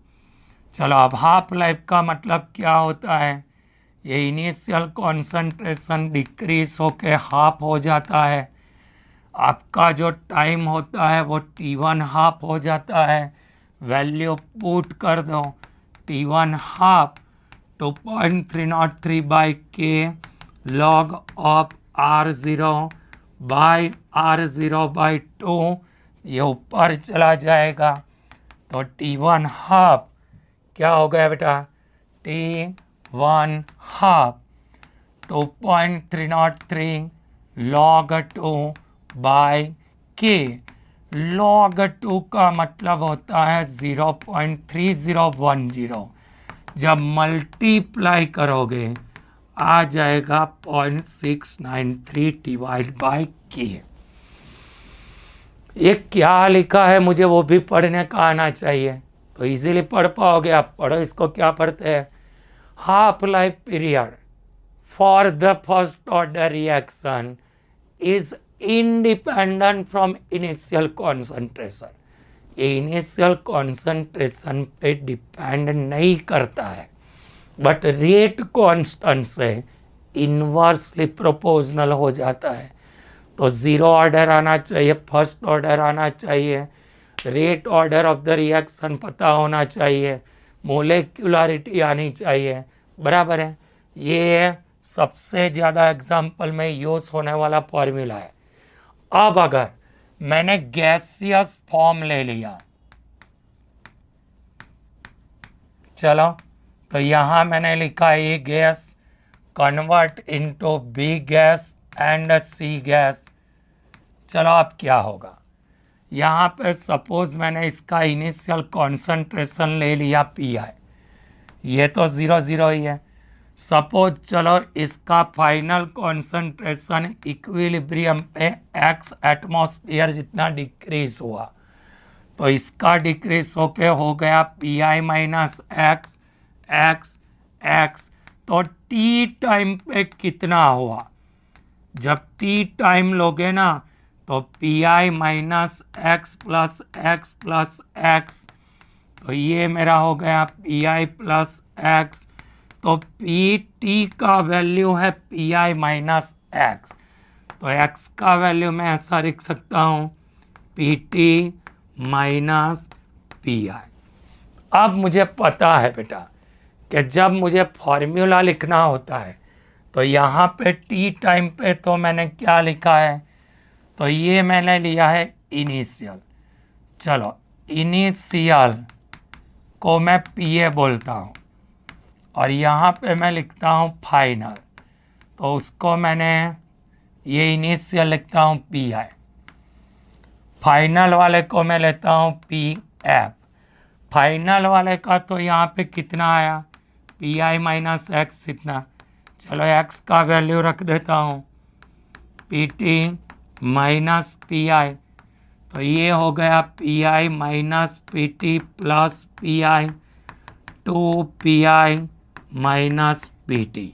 A: चलो अब हाफ लाइफ का मतलब क्या होता है, ये इनिशियल कॉन्सेंट्रेशन डिक्रीज होके हाफ हो जाता है, आपका जो टाइम होता है वो T1 हाफ हो जाता है। वैल्यू पुट कर दो, T1 half 2.303 by k log of R0 by R0 by 2, ये ऊपर चला जाएगा। तो T1 हाफ क्या हो गया बेटा, T1 half 2.303 log 2 by k। Log 2 का मतलब होता है 0.3010, जब मल्टीप्लाई करोगे आ जाएगा 0.693 डिवाइड बाई k। ये क्या लिखा है मुझे वो भी पढ़ने का आना चाहिए, तो इजीली पढ़ पाओगे आप। पढ़ो इसको, क्या पढ़ते हैं, half life period for the first order reaction is independent from initial concentration, ये इनिशियल कॉन्सेंट्रेशन पे डिपेंड नहीं करता है, बट रेट कांस्टेंट से इन्वर्सली प्रोपोर्शनल हो जाता है। तो जीरो ऑर्डर आना चाहिए, फर्स्ट ऑर्डर आना चाहिए, rate order of the reaction पता होना चाहिए, मोलेक्युलरिटी आनी चाहिए, बराबर है। ये सबसे ज़्यादा एग्जाम्पल में यूज होने वाला फॉर्मूला है। अब अगर मैंने गैसियस फॉर्म ले लिया, चलो तो यहाँ मैंने लिखा A gas convert into B gas and C gas. चलो अब क्या होगा, यहाँ पे सपोज मैंने इसका इनिशियल कॉन्सेंट्रेशन ले लिया पी आई, ये तो 0 0 ही है। सपोज चलो इसका फाइनल कॉन्सेंट्रेशन इक्विलिब्रियम पे एक्स एटमॉस्फेयर जितना डिक्रीज हुआ, तो इसका डिक्रीज होके हो गया P I minus x x x. तो टी टाइम पे कितना हुआ, जब टी टाइम लोगे ना तो P I minus x plus x, तो ये मेरा हो गया पी आई प्लस एक्स। तो पी टी का वैल्यू है पी आई माइनस एक्स, तो एक्स का वैल्यू मैं ऐसा लिख सकता हूँ पी टी माइनस पी आई। अब मुझे पता है बेटा कि जब मुझे फॉर्मूला लिखना होता है तो यहाँ पे टी टाइम पे तो मैंने क्या लिखा है, तो ये मैंने लिया है इनिशियल। चलो इनिशियल को मैं पी ए बोलता हूँ और यहाँ पे मैं लिखता हूँ फाइनल, तो उसको मैंने ये इनिशियल लिखता हूँ पी आई, फाइनल वाले को मैं लेता हूँ पी एफ। फाइनल वाले का तो यहाँ पे कितना आया पी आई माइनस एक्स इतना, चलो एक्स का वैल्यू रख देता हूँ P T minus P I, तो ये हो गया P I minus P T plus P I two P I minus P T.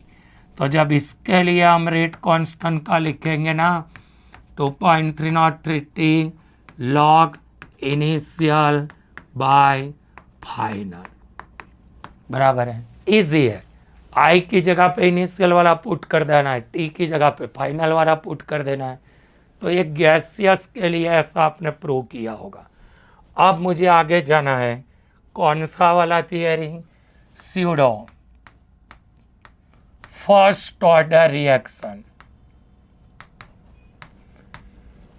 A: तो जब इसके लिए हम रेट कांस्टेंट का लिखेंगे ना 2.303 लॉग इनिशियल बाय फाइनल, बराबर है, इजी है। आई की जगह पे इनिशियल वाला पुट कर देना है, टी की जगह पे फाइनल वाला पुट कर देना है। तो ये गैसियस के लिए ऐसा आपने प्रूव किया होगा। अब मुझे आगे जाना है, कौन सा वाला theory, pseudo first order reaction.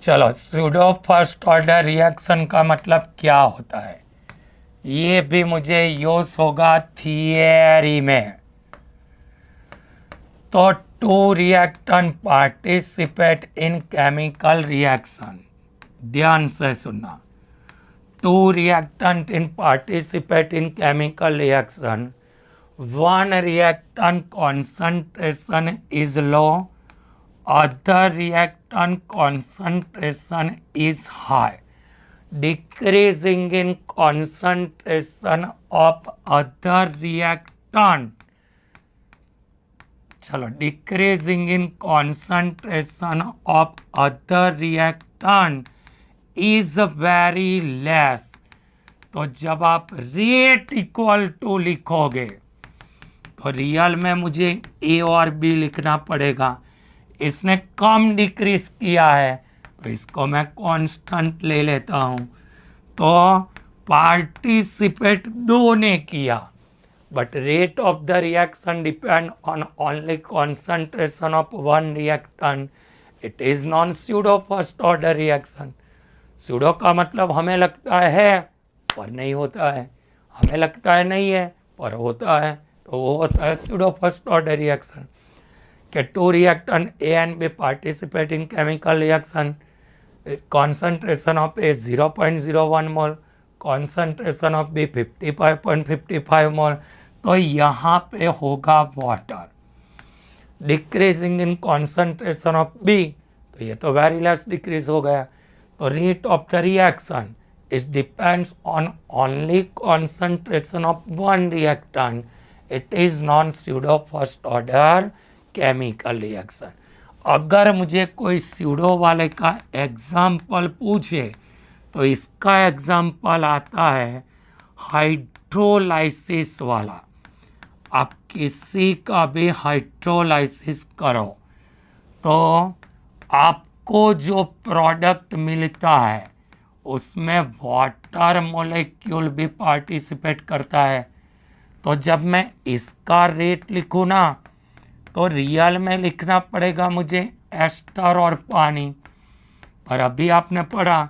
A: चलो स्यूडो फर्स्ट ऑर्डर रिएक्शन का मतलब क्या होता है, ये भी मुझे यूज होगा थियरी में। तो two reactant participate in chemical reaction, ध्यान से सुनना, two reactant in participate in chemical reaction, one reactant concentration is low, other reactant concentration is high, decreasing in concentration of other reactant, चलो decreasing in concentration of other reactant is very less। तो जब आप rate equal to लिखोगे तो real में मुझे ए और B लिखना पड़ेगा, इसने कम डिक्रीज किया है तो इसको मैं कांस्टेंट ले लेता हूँ। तो पार्टिसिपेट दो ने किया, but rate of the reaction depend on only concentration of one reactant, it is non pseudo first order reaction. Pseudo का मतलब हमें लगता है पर नहीं होता है, हमें लगता है नहीं है पर होता है, तो वो होता है स्यूडो फर्स्ट ऑर्डर रिएक्शन। कि two reactant A and B participate in chemical reaction, concentration of A 0.01 mole, concentration of B 55.55 mole, तो यहाँ पे होगा water. Decreasing in concentration of B, तो ये तो वेरी लेस डिक्रीज हो गया। तो rate of the reaction it depends on only concentration of one reactant, it is non pseudo first order chemical reaction। अगर मुझे कोई स्यूडो वाले का एग्जाम्पल पूछे तो इसका एग्जाम्पल आता है हाइड्रोलाइसिस वाला। आप किसी का भी हाइड्रोलाइसिस करो तो आपको जो प्रोडक्ट मिलता है उसमें वाटर मॉलिक्यूल भी पार्टिसिपेट करता है। तो जब मैं इसका रेट लिखूँ ना तो रियल में लिखना पड़ेगा मुझे एस्टर और पानी, पर अभी आपने पढ़ा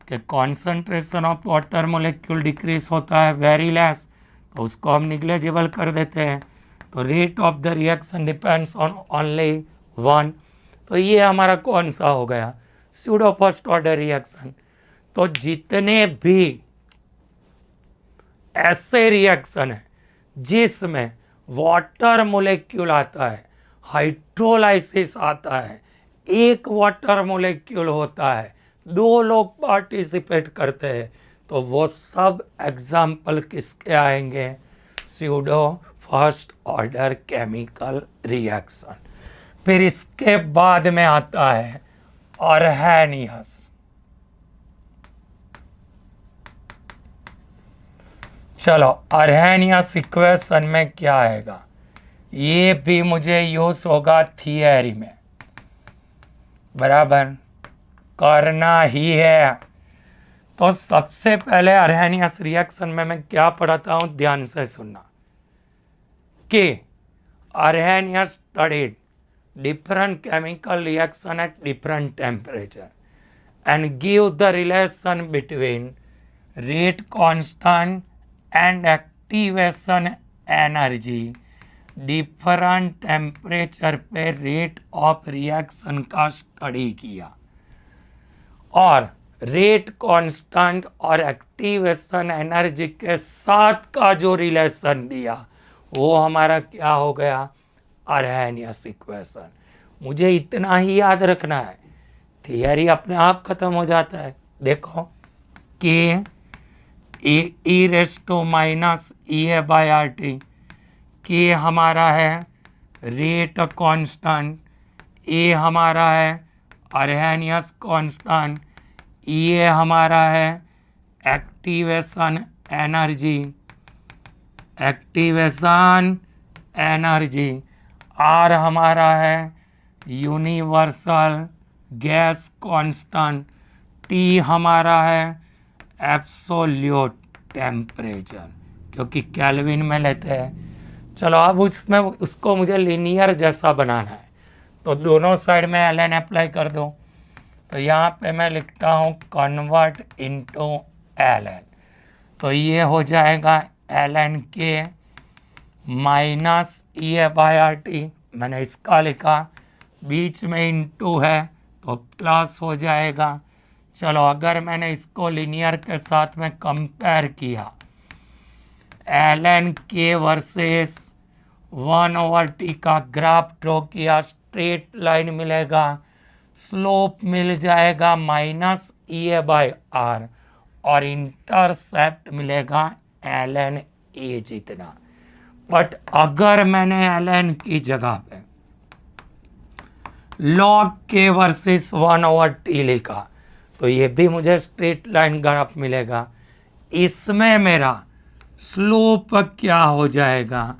A: कि concentration of water molecule decrease होता है वेरी लेस, तो उसको हम निग्लेजिबल कर देते हैं। तो rate of the reaction depends on only one. तो ये हमारा कौन सा हो गया, स्यूडो फर्स्ट ऑर्डर रिएक्शन। तो जितने भी ऐसे रिएक्शन है जिसमें वाटर मोलेक्यूल आता है, हाइड्रोलाइसिस आता है, एक वाटर मोलेक्यूल होता है, दो लोग पार्टिसिपेट करते हैं, तो वो सब एग्जाम्पल किसके आएंगे, pseudo first order chemical reaction. फिर इसके बाद में आता है अर्हेनियस। चलो अर्हेनियस इक्वेशन में क्या आएगा, ये भी मुझे यूज होगा थियरी में, बराबर करना ही है। तो सबसे पहले अर्हेनियस रिएक्शन में मैं क्या पढ़ाता हूं, ध्यान से सुनना कि अर्हेनियस studied different chemical reaction at different temperature and give the relation between rate constant and activation energy different temperature पे rate of reaction का स्टडी किया और रेट कांस्टेंट और एक्टिवेशन एनर्जी के साथ का जो रिलेशन दिया वो हमारा क्या हो गया, अर्हेनियस इक्वेशन। मुझे इतना ही याद रखना है, थियरी अपने आप खत्म हो जाता है। देखो कि e raise to minus E A by R T, के हमारा है रेट कांस्टेंट, ए हमारा है अर्हेनियस कांस्टेंट, ई ए हमारा है activation energy, activation energy, R हमारा है यूनिवर्सल गैस कांस्टेंट, टी हमारा है एब्सोल्यूट टेम्परेचर, क्योंकि केल्विन में लेते हैं। चलो अब उसमें उसको मुझे लीनियर जैसा बनाना है, तो दोनों साइड में एल एन अप्लाई कर दो। तो यहाँ पे मैं लिखता हूँ कन्वर्ट इनटू एल एन, तो ये हो जाएगा एल एन के minus E A by R T, मैंने इसका लिखा, बीच में इनटू है तो प्लस हो जाएगा। चलो अगर मैंने इसको लीनियर के साथ में कंपेयर किया, एल एन के वर्सेस 1/t का ग्राफ ड्रॉ किया, स्ट्रेट लाइन मिलेगा, स्लोप मिल जाएगा minus E A by R और इंटरसेप्ट मिलेगा एल एन ए जितना। बट अगर मैंने एल एन की जगह पे लॉग के वर्सेस 1/t लिखा तो ये भी मुझे स्ट्रेट लाइन ग्राफ मिलेगा। इसमें मेरा स्लोप क्या हो जाएगा,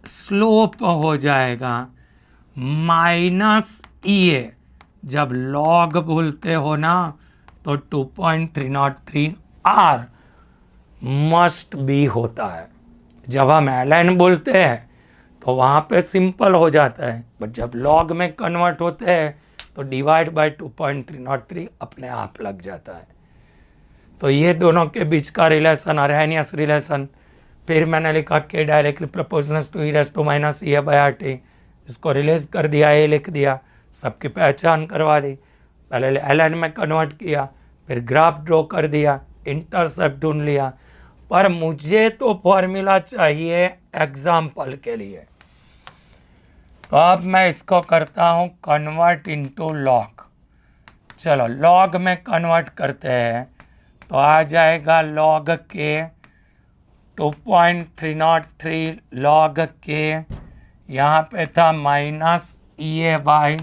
A: स्लोप हो जाएगा माइनस ई ए, जब लॉग बोलते हो ना तो 2.303 आर मस्ट बी होता है। जब हम एल एन बोलते हैं तो वहाँ पे सिंपल हो जाता है, बट जब लॉग में कन्वर्ट होते हैं तो डिवाइड बाय 2.303 अपने आप लग जाता है। तो ये दोनों के बीच का रिलेशन अर्हेनियस रिलेशन। फिर मैंने लिखा K directly proportional to e raise to minus E A by R T, इसको रिलेज कर दिया, ए लिख दिया, सबकी पहचान करवा दी। पहले एल एन में कन्वर्ट किया, फिर ग्राफ ड्रॉ कर दिया, इंटरसेप्ट ढूंढ लिया। पर मुझे तो फॉर्मूला चाहिए एग्जाम्पल के लिए, तो अब मैं इसको करता हूँ कन्वर्ट इनटू लॉग। चलो लॉग में कन्वर्ट करते हैं तो आ जाएगा लॉग के 2.303 लॉग के, यहाँ पे था minus E A by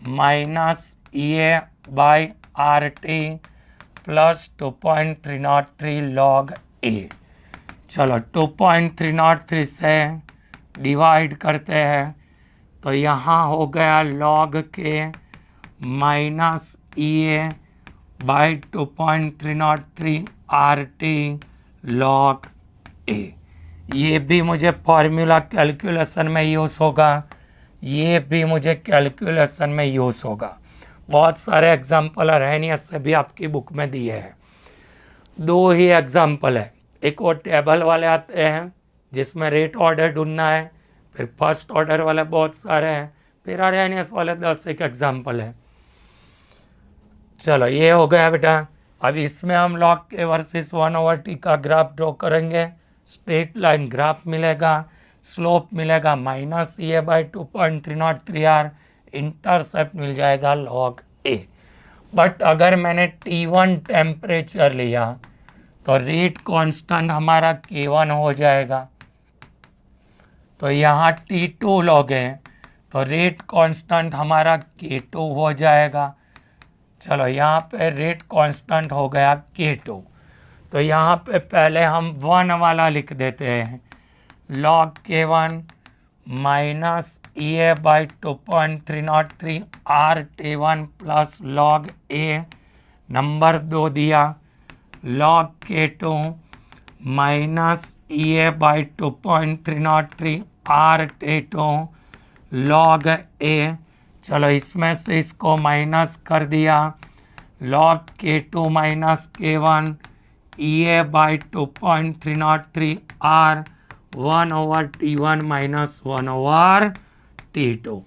A: minus EA by RT plus 2.303 log A। चलो 2.303 से डिवाइड करते हैं तो यहाँ हो गया log K minus EA by 2.303 RT log A। ये भी मुझे फॉर्मूला कैलकुलेशन में यूज़ होगा, ये भी मुझे कैलकुलेशन में यूज़ होगा। बहुत सारे एग्जाम्पल अरहेनियस से भी आपकी बुक में दिए हैं। दो ही एग्जाम्पल है, एक वो टेबल वाले आते हैं जिसमें रेट ऑर्डर ढूंढना है, फिर फर्स्ट ऑर्डर वाले बहुत सारे हैं, फिर अरहेनियस वाले 10 एक एग्जाम्पल है। चलो ये हो गया बेटा। अब इसमें हम log K वर्सेस 1/t का ग्राफ ड्रॉ करेंगे। स्ट्रेट लाइन ग्राफ मिलेगा, स्लोप मिलेगा minus EA by 2.303R, intercept मिल जाएगा log A। बट अगर मैंने T1 टेम्परेचर लिया तो रेट कांस्टेंट हमारा K1 हो जाएगा। तो यहाँ T2 लोगे तो रेट कांस्टेंट हमारा K2 हो जाएगा। चलो यहाँ पे रेट कांस्टेंट हो गया K2, तो यहाँ पे पहले हम 1 वाला लिख देते हैं, log K1 minus EA by 2.303 RT1 plus log A। Number 2 दिया log K2 minus EA by 2.303 RT2 log A। चलो इसमें से इसको माइनस कर दिया, log K2 minus K1 EA by 2.303 R 1/T1 minus 1/T2।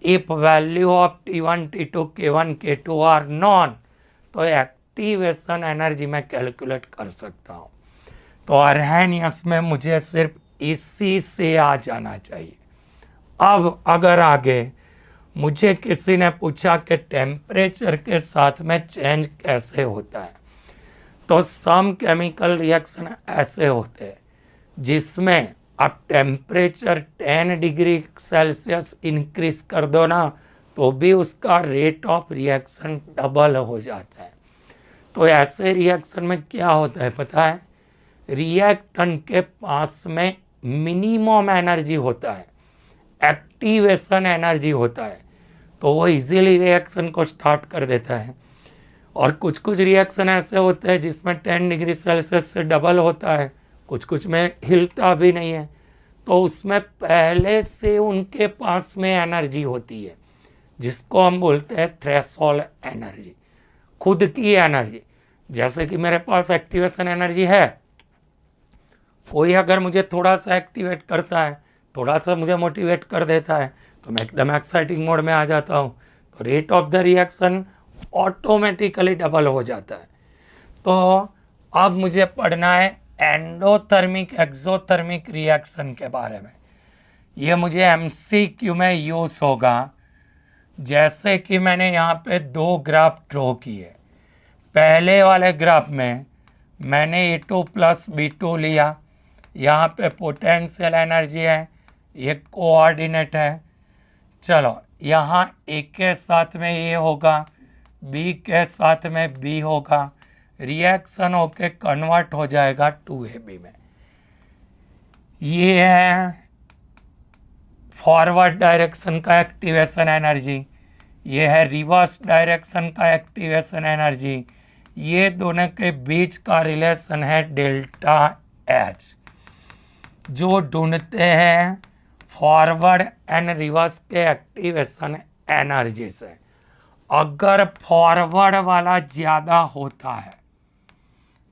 A: If value of T1 T2 K1 K2 are known, तो activation energy में calculate कर सकता हूँ। तो अरहेनियस में मुझे सिर्फ इसी से आ जाना चाहिए। अब अगर आगे मुझे किसी ने पूछा कि टेम्परेचर के साथ में चेंज कैसे होता है, तो सम केमिकल रिएक्शन ऐसे होते हैं जिसमें आप टेम्परेचर 10 डिग्री सेल्सियस इंक्रीज कर दो ना, तो भी उसका रेट ऑफ रिएक्शन डबल हो जाता है। तो ऐसे रिएक्शन में क्या होता है पता है, रिएक्टेंट के पास में मिनिमम एनर्जी होता है, एक्टिवेशन एनर्जी होता है, तो वो इजीली रिएक्शन को स्टार्ट कर देता है। और कुछ कुछ रिएक्शन ऐसे होते हैं जिसमें 10 डिग्री सेल्सियस से डबल होता है, कुछ कुछ में हिलता भी नहीं है, तो उसमें पहले से उनके पास में एनर्जी होती है जिसको हम बोलते हैं थ्रेशोल्ड एनर्जी, खुद की एनर्जी। जैसे कि मेरे पास एक्टिवेशन एनर्जी है, कोई अगर मुझे थोड़ा सा एक्टिवेट करता है, थोड़ा सा मुझे मोटिवेट कर देता है, तो मैं एकदम एक्साइटिंग मोड में आ जाता हूँ, तो rate of the reaction automatically double हो जाता है। तो अब मुझे पढ़ना है एंडोथर्मिक एक्सोथर्मिक रिएक्शन के बारे में। ये मुझे MCQ में यूज़ होगा। जैसे कि मैंने यहाँ पे 2 ग्राफ ड्रॉ किए। पहले वाले ग्राफ में मैंने A2 प्लस B2 लिया, यहाँ पे पोटेंशियल एनर्जी है, ये कोऑर्डिनेट है। चलो यहाँ A के साथ में ये होगा, B के साथ में B होगा, रिएक्शन होके कन्वर्ट हो जाएगा 2AB में। ये है फॉरवर्ड डायरेक्शन का एक्टिवेशन एनर्जी, ये है रिवर्स डायरेक्शन का एक्टिवेशन एनर्जी। ये दोनों के बीच का रिलेशन है डेल्टा H, जो ढूंढते हैं फॉरवर्ड एंड रिवर्स के एक्टिवेशन एनर्जी से। अगर फॉरवर्ड वाला ज़्यादा होता है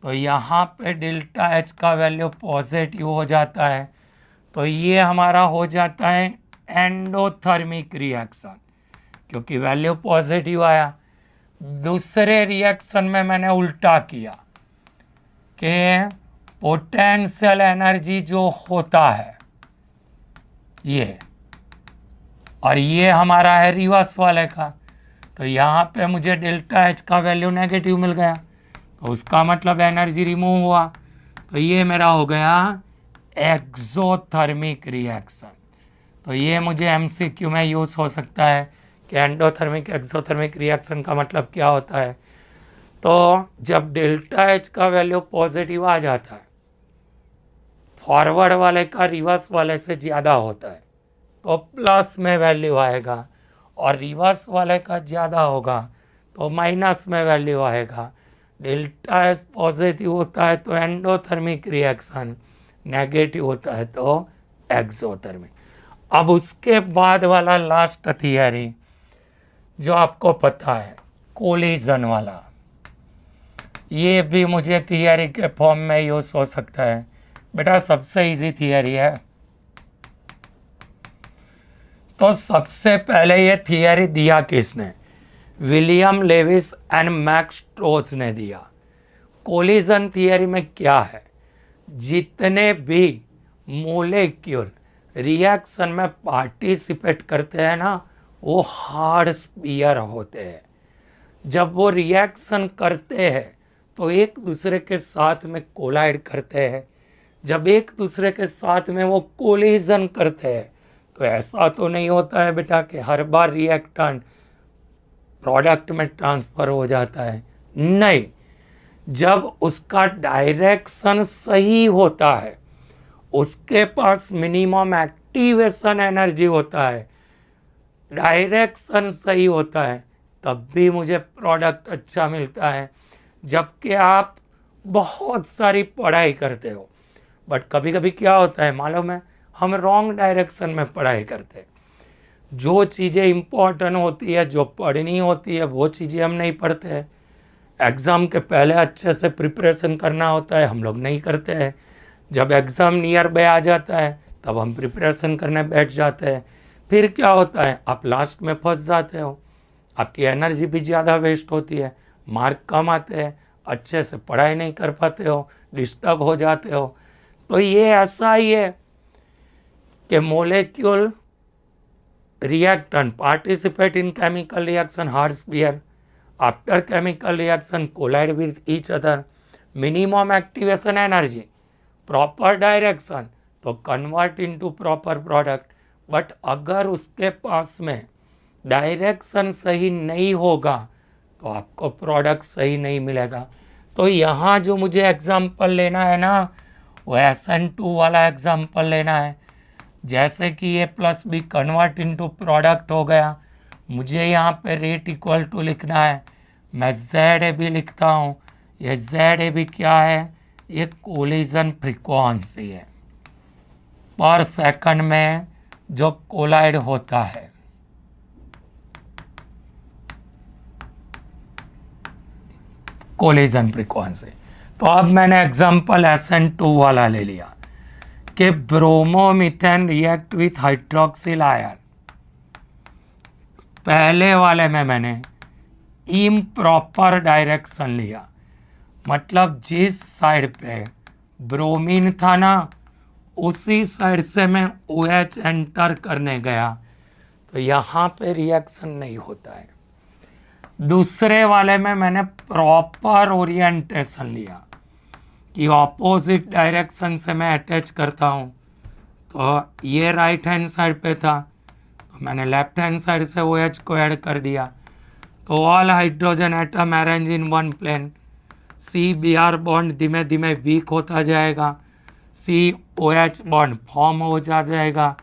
A: तो यहाँ पे डेल्टा H का वैल्यू पॉजिटिव हो जाता है, तो ये हमारा हो जाता है एंडोथर्मिक रिएक्शन, क्योंकि वैल्यू पॉजिटिव आया। दूसरे रिएक्शन में मैंने उल्टा किया कि पोटेंशियल एनर्जी जो होता है ये, और ये हमारा है रिवर्स वाले का, तो यहाँ पे मुझे डेल्टा H का वैल्यू नेगेटिव मिल गया, तो उसका मतलब एनर्जी रिमूव हुआ, तो ये मेरा हो गया एक्सोथर्मिक रिएक्शन। तो ये मुझे MCQ में यूज़ हो सकता है कि एंडोथर्मिक एक्सोथर्मिक रिएक्शन का मतलब क्या होता है। तो जब डेल्टा एच का वैल्यू पॉजिटिव आ जाता है, फॉरवर्ड वाले का रिवर्स वाले से ज़्यादा होता है तो प्लस में वैल्यू आएगा, और रिवर्स वाले का ज़्यादा होगा तो माइनस में वैल्यू आएगा। डेल्टा एच पॉजिटिव होता है तो एंडोथर्मिक रिएक्शन, नेगेटिव होता है तो एक्सोथर्मिक। अब उसके बाद वाला लास्ट थियरी जो आपको पता है, कोलिजन वाला, ये भी मुझे थियरी के फॉर्म में यूज हो सकता है। बेटा सबसे इजी थियरी है। तो सबसे पहले ये थियरी दिया किसने? William Lewis and Max Strauss ने दिया। कोलिजन थियरी में क्या है, जितने भी मोलेक्यूल रिएक्शन में पार्टिसिपेट करते हैं ना, वो हार्ड स्फीयर होते हैं। जब वो रिएक्शन करते हैं तो एक दूसरे के साथ में कोलाइड करते हैं। जब एक दूसरे के साथ में वो कोलिजन करते हैं तो ऐसा तो नहीं होता है बेटा कि हर बार रिएक्टेंट प्रोडक्ट में ट्रांसफर हो जाता है। नहीं, जब उसका डायरेक्शन सही होता है, उसके पास मिनिमम एक्टिवेशन एनर्जी होता है, डायरेक्शन सही होता है, तब भी मुझे प्रोडक्ट अच्छा मिलता है। जबकि आप बहुत सारी पढ़ाई करते हो, बट कभी कभी क्या होता है मालूम है, हम रॉन्ग डायरेक्शन में पढ़ाई करते हैं। जो चीज़ें इम्पोर्टेंट होती है, जो पढ़नी होती है, वो चीज़ें हम नहीं पढ़ते हैं। एग्ज़ाम के पहले अच्छे से प्रिपरेशन करना होता है, हम लोग नहीं करते हैं। जब एग्ज़ाम नियर बाय आ जाता है तब हम प्रिपरेशन करने बैठ जाते हैं। फिर क्या होता है, आप लास्ट में फंस जाते हो, आपकी एनर्जी भी ज़्यादा वेस्ट होती है, मार्क कम आते हैं, अच्छे से पढ़ाई नहीं कर पाते हो, डिस्टर्ब हो जाते हो। तो ये ऐसा ही है कि molecule reactant participate in chemical reaction hard sphere. After chemical reaction collide with each other, minimum activation energy, proper direction, तो convert into proper product. But अगर उसके पास में डायरेक्शन सही नहीं होगा तो आपको प्रोडक्ट सही नहीं मिलेगा। तो यहाँ जो मुझे एग्जाम्पल लेना है ना, वो SN2 वाला एग्जाम्पल लेना है। जैसे कि ये plus B convert into product हो गया, मुझे यहाँ पे रेट इक्वल टू लिखना है। मैं ZAB लिखता हूँ। ये ZAB क्या है? ये कोलिजन फ्रीक्वेंसी है पर सेकंड में जो कोलाइड होता है। Collision frequency. तो अब मैंने एग्जांपल SN2 वाला ले लिया कि bromomethane react with hydroxyl ion. पहले वाले में मैंने इम्प्रॉपर डायरेक्शन लिया, मतलब जिस साइड पे ब्रोमीन था ना, उसी साइड से मैं OH एंटर करने गया तो यहाँ पे रिएक्शन नहीं होता है। दूसरे वाले में मैंने प्रॉपर ओरिएंटेशन लिया कि ऑपोजिट डायरेक्शन से मैं अटैच करता हूँ। तो ये राइट हैंड साइड पे था तो मैंने लेफ्ट हैंड साइड से OH को ऐड कर दिया। तो all hydrogen atom arrange in one plane. CBr bond धीमे धीमे वीक होता जाएगा, COH बॉन्ड फॉर्म हो जाएगा।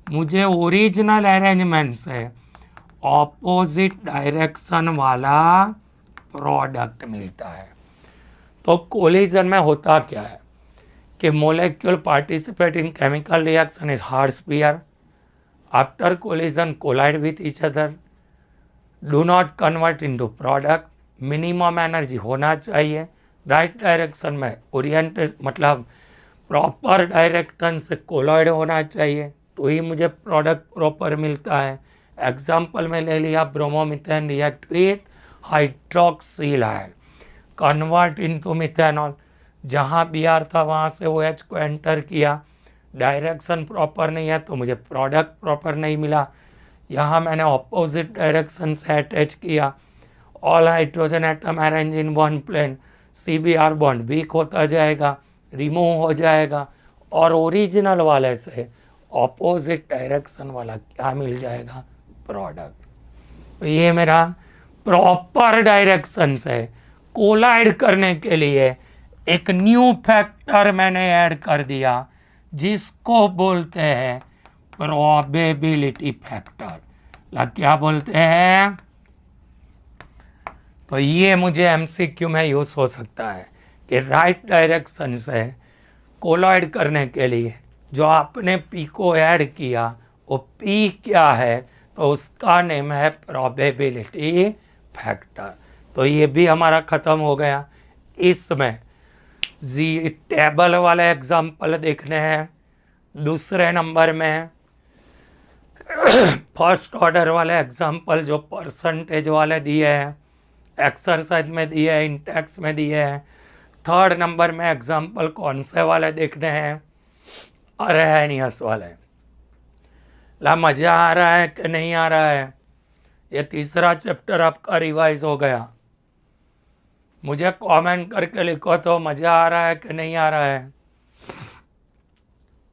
A: मुझे ओरिजिनल अरेंजमेंट से ऑपोजिट डायरेक्शन वाला प्रोडक्ट मिलता है। तो कोलिजन में होता क्या है कि molecule participate in chemical reaction is hard sphere. After collision collide with each other, do not convert into product, minimum energy होना चाहिए, राइट डायरेक्शन में ओरिएंटेड मतलब प्रॉपर डायरेक्शन से कोलाइड होना चाहिए, तो ही मुझे प्रोडक्ट प्रॉपर मिलता है। एग्जाम्पल में ले लिया bromomethane react with hydroxyl ion, convert into methanol. जहाँ Br था वहाँ से OH को एंटर किया, डायरेक्शन प्रॉपर नहीं है तो मुझे प्रोडक्ट प्रॉपर नहीं मिला। यहाँ मैंने ऑपोजिट डायरेक्शन से अटैच किया, all hydrogen atom arrange in one plane, CBr bond weak होता जाएगा, रिमूव हो जाएगा, और ओरिजिनल वाले से ऑपोजिट डायरेक्शन वाला क्या मिल जाएगा? प्रोडक्ट। ये मेरा प्रॉपर डायरेक्शंस है। कोलाइड करने के लिए एक न्यू फैक्टर मैंने ऐड कर दिया जिसको बोलते हैं प्रोबेबिलिटी फैक्टर। क्या बोलते हैं? तो ये मुझे एमसीक्यू में यूज हो सकता है कि राइट डायरेक्शन से कोलाइड करने के लिए जो आपने पी को ऐड किया वो पी क्या है, तो उसका नेम है प्रोबेबिलिटी फैक्टर। तो ये भी हमारा ख़त्म हो गया। इसमें जी टेबल वाले एग्जाम्पल देखने हैं। दूसरे नंबर में फर्स्ट ऑर्डर वाले एग्जाम्पल जो परसेंटेज वाले दिए हैं, एक्सरसाइज में दिए हैं, इंटेक्स में दिए हैं। थर्ड नंबर में एग्जाम्पल कौन से वाले देखने हैं? अरेनियस वाले। ला मज़ा आ रहा है कि नहीं आ रहा है? ये तीसरा चैप्टर आपका रिवाइज हो गया। मुझे कमेंट करके लिखो तो मज़ा आ रहा है कि नहीं आ रहा है।